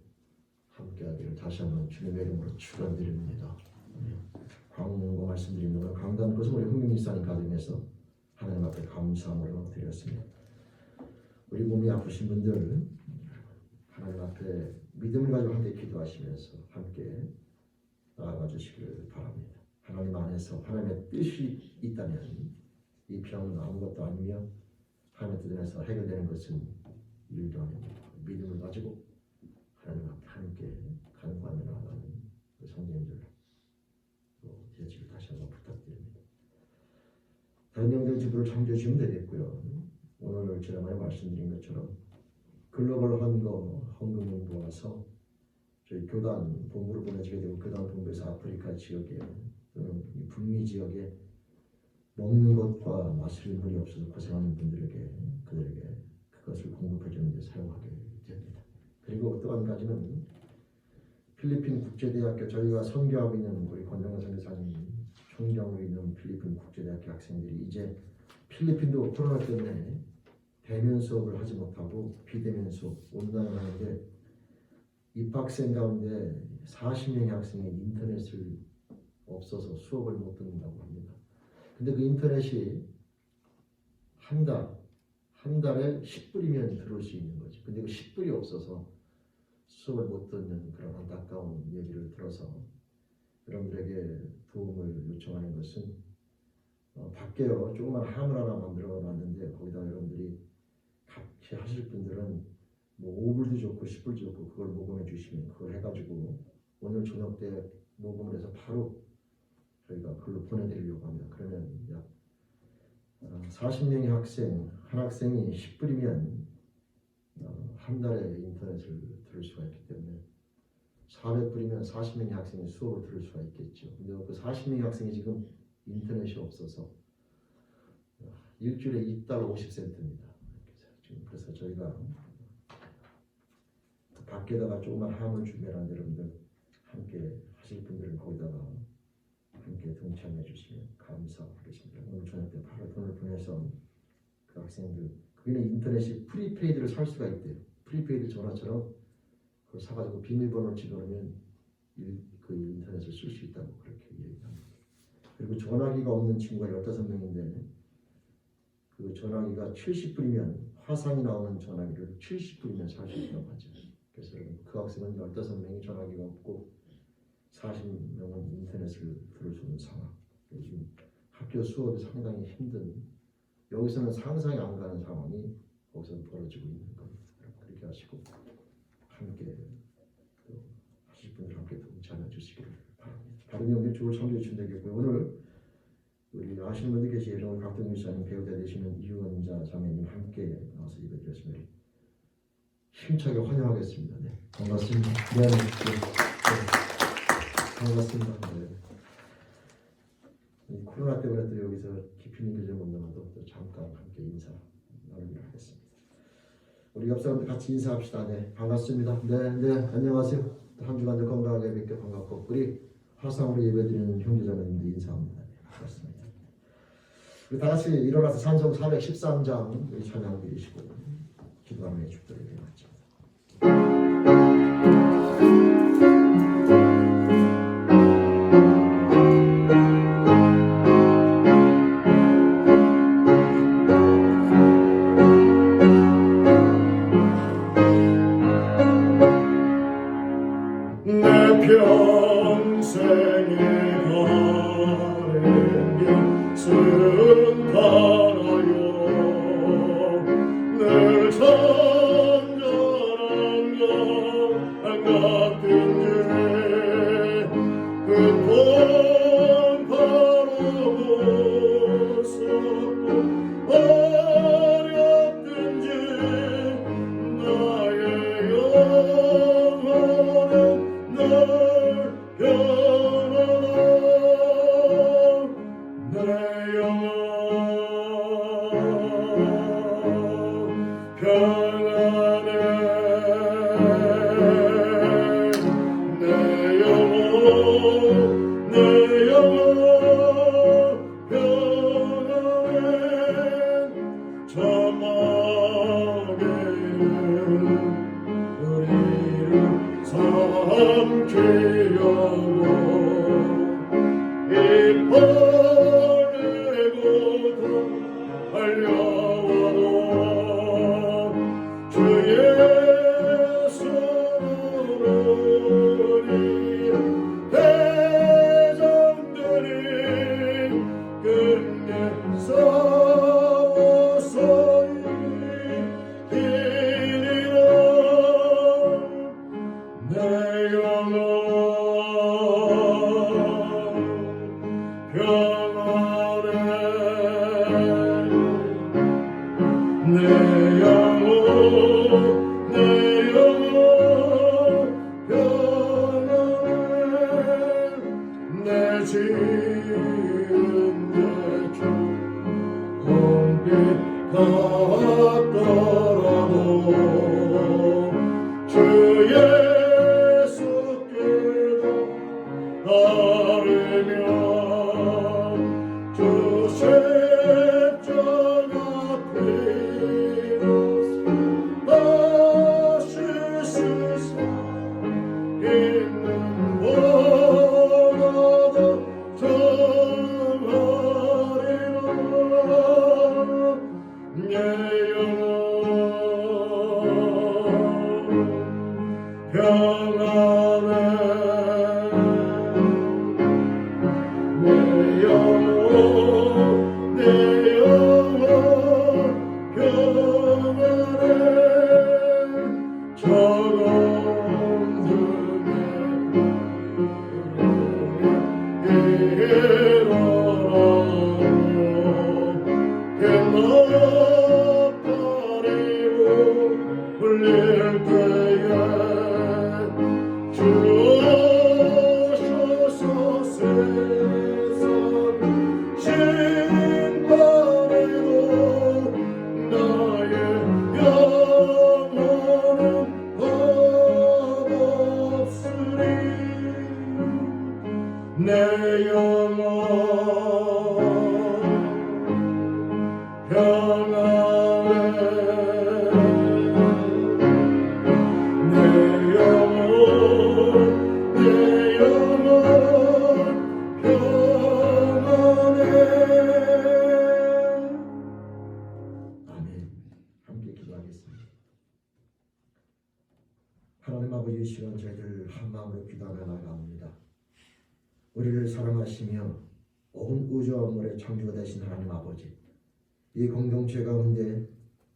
함께하기를 다시 한번 주님의 이름으로 축원드립니다. 광문과 말씀드리는 건 강단 것은 우리 흥민일산인 가정에서 하나님 앞에 감사함으로 드렸습니다. 우리 몸이 아프신 분들 하나님 앞에 믿음을 가지고 함께 기도하시면서 함께 나아가 주시기를 바랍니다. 하나님 안에서 하나님의 뜻이 있다면 이 병은 아무것도 아니며 하나님의 뜻 안에서 해결되는 것은 일도 아닙니다. 믿음을 가지고 하나님 앞에 함께 간구하며 나아가는 그 성도님들 되시길 다시 한번 부탁드립니다. 다른 영들 집으로 참조해 주시면 되겠고요. 오늘 제가 많이 말씀드린 것처럼 글로벌 헌금을 모아서 저희 교단 본부로 보내지게 되고 교단 본부에서 아프리카 지역에 또는 북미 지역에 먹는 것과 마실 물이 없어서 고생하는 분들에게 그들에게 그것을 공급해 주는 데 사용하게 됩니다. 그리고 또 한 가지는 필리핀 국제대학교 저희가 선교하고 있는 우리 권정현 선교사님 총경으로 있는 필리핀 국제대학교 학생들이 이제 필리핀도 코로나 때문에 대면 수업을 하지 못하고 비대면 수업 온라인을 하는데 입학생 가운데 40명의 학생이 인터넷을 없어서 수업을 못 듣는다고 합니다. 근데 그 인터넷이 한 달에 10불이면 들어올 수 있는 거지. 근데 그 10불이 없어서 수업을 못 듣는 그런 안타까운 얘기를 들어서 여러분들에게 도움을 요청하는 것은 밖에요 조그만 함을 하나 만들어 놨는데 거기다 여러분들이 같이 하실 분들은 뭐 5불도 좋고 10불도 좋고 그걸 모금해 주시면 그걸 해가지고 오늘 저녁 때 모금을 해서 바로 저희가 글로 보내드리려고 합니다. 그러면 약 40명의 학생, 한 학생이 10불이면 한 달에 인터넷을 들을 수가 있기 때문에 400불이면 40명의 학생이 수업을 들을 수가 있겠죠. 근데 그 40명의 학생이 지금 인터넷이 없어서 일주일에 2달러 50센트입니다. 그래서 저희가 밖에다가 조그만 함을 준비하는 여러분들 함께 하실 분들은 거기다가 함께 동참해 주시면 감사하겠습니다. 오늘 저녁 때 바로 돈을 보내서 그 학생들 거기는 인터넷이 프리페이드를 살 수가 있대요. 프리페이드 전화처럼 그걸 사가지고 비밀번호를 집어넣으면 그 인터넷을 쓸 수 있다고 그렇게 얘기합니다. 그리고 전화기가 없는 친구가 15명인데 그 전화기가 70불이면 화상이 나오는 전화기를 70불이면 살 수 있다고 하죠. 그래서 그 학생은 15명이 전화기가 없고 40명은 인터넷을 들을 수 있는 상황. 요즘 학교 수업이 상당히 힘든 여기서는 상상이 안 가는 상황이 거기서 벌어지고 있는 겁니다. 그렇게 하시고 함께 또 하실 분들 함께 동참해 주시기를 바랍니다. 다른 내용들 좋을 참조해 주시면 되겠고요. 오늘 우리 아시는 분들 계시죠. 오늘 각동규 씨님 배우자 되시는 이유원자 자매님 함께 나와서 예배드렸습니다. 힘차게 환영하겠습니다. 네, 반갑습니다. 네, 반갑습니다. 네. 이 코로나 때문에 또 여기서 깊이 있는 못 나와도 또 잠깐 함께 인사 나누기로 하겠습니다. 우리 옆 사람들 같이 인사합시다. 네, 반갑습니다. 네, 안녕하세요. 한 주간도 건강하게 뵙게 반갑고 우리 화상으로 예배드리는 형제자매님들 인사합니다. 네, 반갑습니다. 우리 다 같이 일어나서 찬송 413장 우리 찬양 드리시고 기도하며 축도를 드리겠습니다. 내 평생에 가는 길 승탄하여 늘 찬란한 강 같은지 그 봄바로 무섭고 어렵든지 나의 영혼은 널 변하나 내 영혼 평안해 내 영혼 평안해 자막에는 우리를 삼키려고 이 벌레고 달려와도 주 예수를 우리 대장들이 끝내 싸워서 이기리라 내 영혼 평안해 내 영혼 울릴 때에 주옵소서. 세상 심판에도 나의 영혼은 법없으리. 내 영혼 평안해. 내 영혼 평안해. 아멘. 함께 기도하겠습니다. 하나님 아버지, 이 시간 저희들 한마음으로 기도하며 나아갑니다. 우리를 사랑하시며 온 우주 만물의 창조가 되신 하나님 아버지, 이 공동체 가운데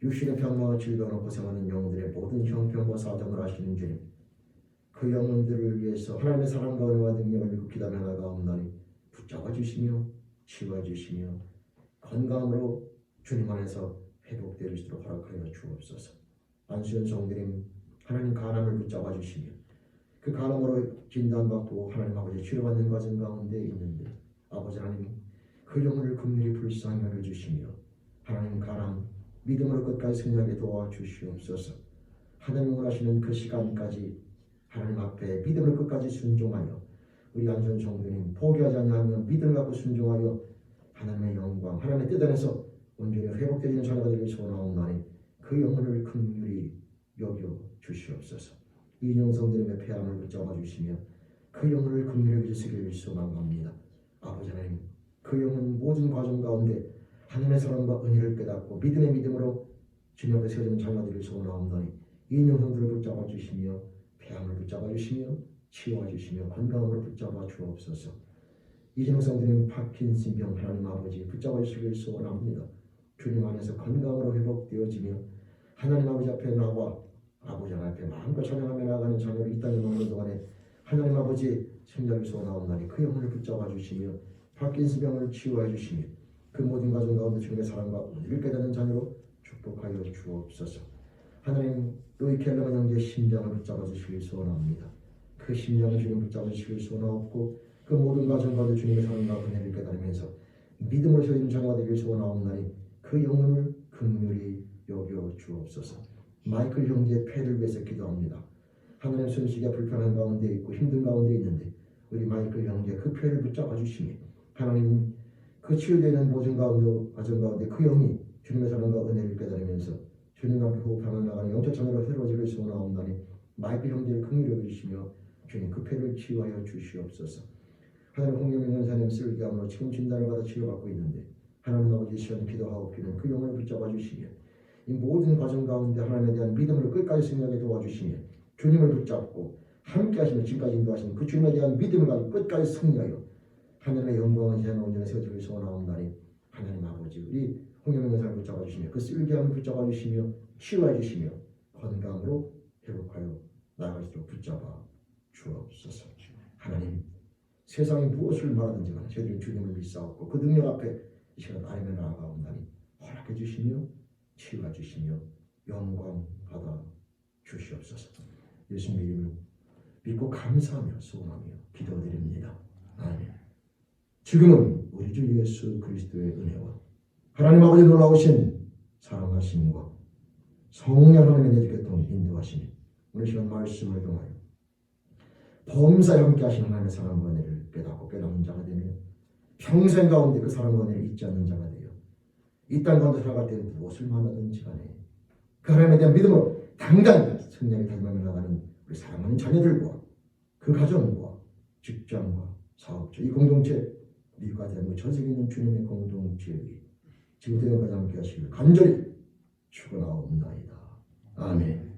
육신의 병마와 질병으로 고생하는 영혼들의 모든 형편과 사정을 아시는 주님, 그 영혼들을 위해서 하나님의 사랑과 은혜와 능력을 믿고 기도하며 나아가옵나니 붙잡아 주시며 치유해 주시며 건강으로 주님 안에서 회복될 수 있도록 허락하여 주옵소서. 안수연 성도님, 하나님 간암을 붙잡아 주시며 그 간암으로 진단받고 하나님 아버지 치료받는 과정 가운데 있는데 아버지 하나님, 그 영혼을 긍휼히 불쌍히 여겨주시며 하나님 간암 믿음으로 끝까지 승리하게 도와주시옵소서. 하나님 원하시는 그 시간까지 하나님 앞에 믿음으로 끝까지 순종하여 우리 안전 성도님 포기하지 아니하며 믿음을 갖고 순종하여 하나님의 영광, 하나님의 뜻 안에서 온전히 회복되는 자녀가 되길 소원하옵나니 그 영혼을 긍휼히 여겨 주시옵소서. 이인영 성도님의 폐암을 붙잡아 주시며 그 영혼을 긍휼히 여겨 주시길 소망합니다. 아버지 하나님, 그 영혼 모든 과정 가운데 하나님의 사랑과 은혜를 깨닫고 믿음의 믿음으로 주님 앞에 세워지는 자녀들을 소원하옵나니 이인영 성도를 붙잡아 주시며 폐암을 붙잡아 주시며 치유해 주시며 건강으로 붙잡아 주옵소서. 이진영 성도님 파킨슨병 하나님 아버지 붙잡아 주시길 소원합니다. 주님 안에서 건강으로 회복되어지며 하나님 아버지 앞에 나와 아버지 앞에 마음과 찬양하며 나아가는 자녀를 이 땅에 머무는 동안에 하나님 아버지 생명을 소원하옵나니 그 영혼을 붙잡아 주시며 파킨슨병을 치유해 주시며 그 모든 가정 가운데 주님의 사랑과 은혜를 깨닫는 자녀로 축복하여 주옵소서. 하나님, 로이 켈러만 형제의 심장을 붙잡아 주시길 소원합니다. 그 심장을 주님 붙잡아 주시길 소원하옵고 그 모든 가정 가운데 주님의 사랑과 은혜를 깨달으면서 믿음으로 세워진 자녀가 되길 소원하옵나니 그 영혼을 긍휼히 여겨 주옵소서. 마이클 형제의 폐를 위해서 기도합니다. 하나님, 숨쉬기가 불편한 가운데 있고 힘든 가운데 있는데 우리 마이클 형제 그 폐를 붙잡아 주시며 하나님, 그 치유되는 모든 가운데 가정 가운데 그 영이 주님의 사랑과 은혜를 깨달으면서 주님과 함께 호흡하며 나가는 영적 자녀로 새로워지길 소원하옵나니 마이클 형제를 긍휼히 여기시며 주님 그 폐를 치유하여 주시옵소서. 하나님, 홍영민 원사님 쓸기암으로 지금 진단을 받아 치료받고 있는데 하나님 아버지 시간 기도하옵기는 그 영을 붙잡아 주시며 이 모든 과정 가운데 하나님에 대한 믿음으로 끝까지 승리하게 도와주시며 주님을 붙잡고 함께 하시며 지금까지 인도하시는 그 주님에 대한 믿음을 가지고 끝까지 승리하여 하나님의 영광을 제한 온전히 세워지길 소원하옵나니 하나님 아버지 우리 홍영민 원사를 붙잡아 주시며 그 쓸기암을 붙잡아 주시며 치유해 주시며 건강으로 회복하여 나아갈 수 있도록 붙잡아 주옵소서. 하나님, 세상이 무엇을 말하든지 간에 저희들은 주님을 믿사옵고 그 능력 앞에 이 시간 아뢰며 나아가옵나니 허락해 주시며 치유해 주시며 영광 받아 주시옵소서. 예수님 이름을 믿고 감사하며 소원하며 기도드립니다. 아멘. 지금은 우리 주 예수 그리스도의 은혜와 하나님 아버지 놀라우신 사랑하심과 성령 하나님의 내주교통 인도하시니 오늘 시간 말씀을 통하여 범사에 함께 하시는 하나님의 사랑과 은혜를 깨닫고 깨닫는 자가 되며 평생 가운데 그 사랑과 은혜를 잊지 않는 자가 되어 이 땅 가운데 살아갈 때는 무엇을 만나든지 간에 그 하나님에 대한 믿음으로 당당히 승리하게 달려가며 나가는 우리 사랑하는 자녀들과 그 가정과 직장과 사업자 이 공동체 미국과 대한민국 전 세계에 있는 주님의 공동체의 지구대에 함께 하시길 간절히 축원하옵나이다. 아멘.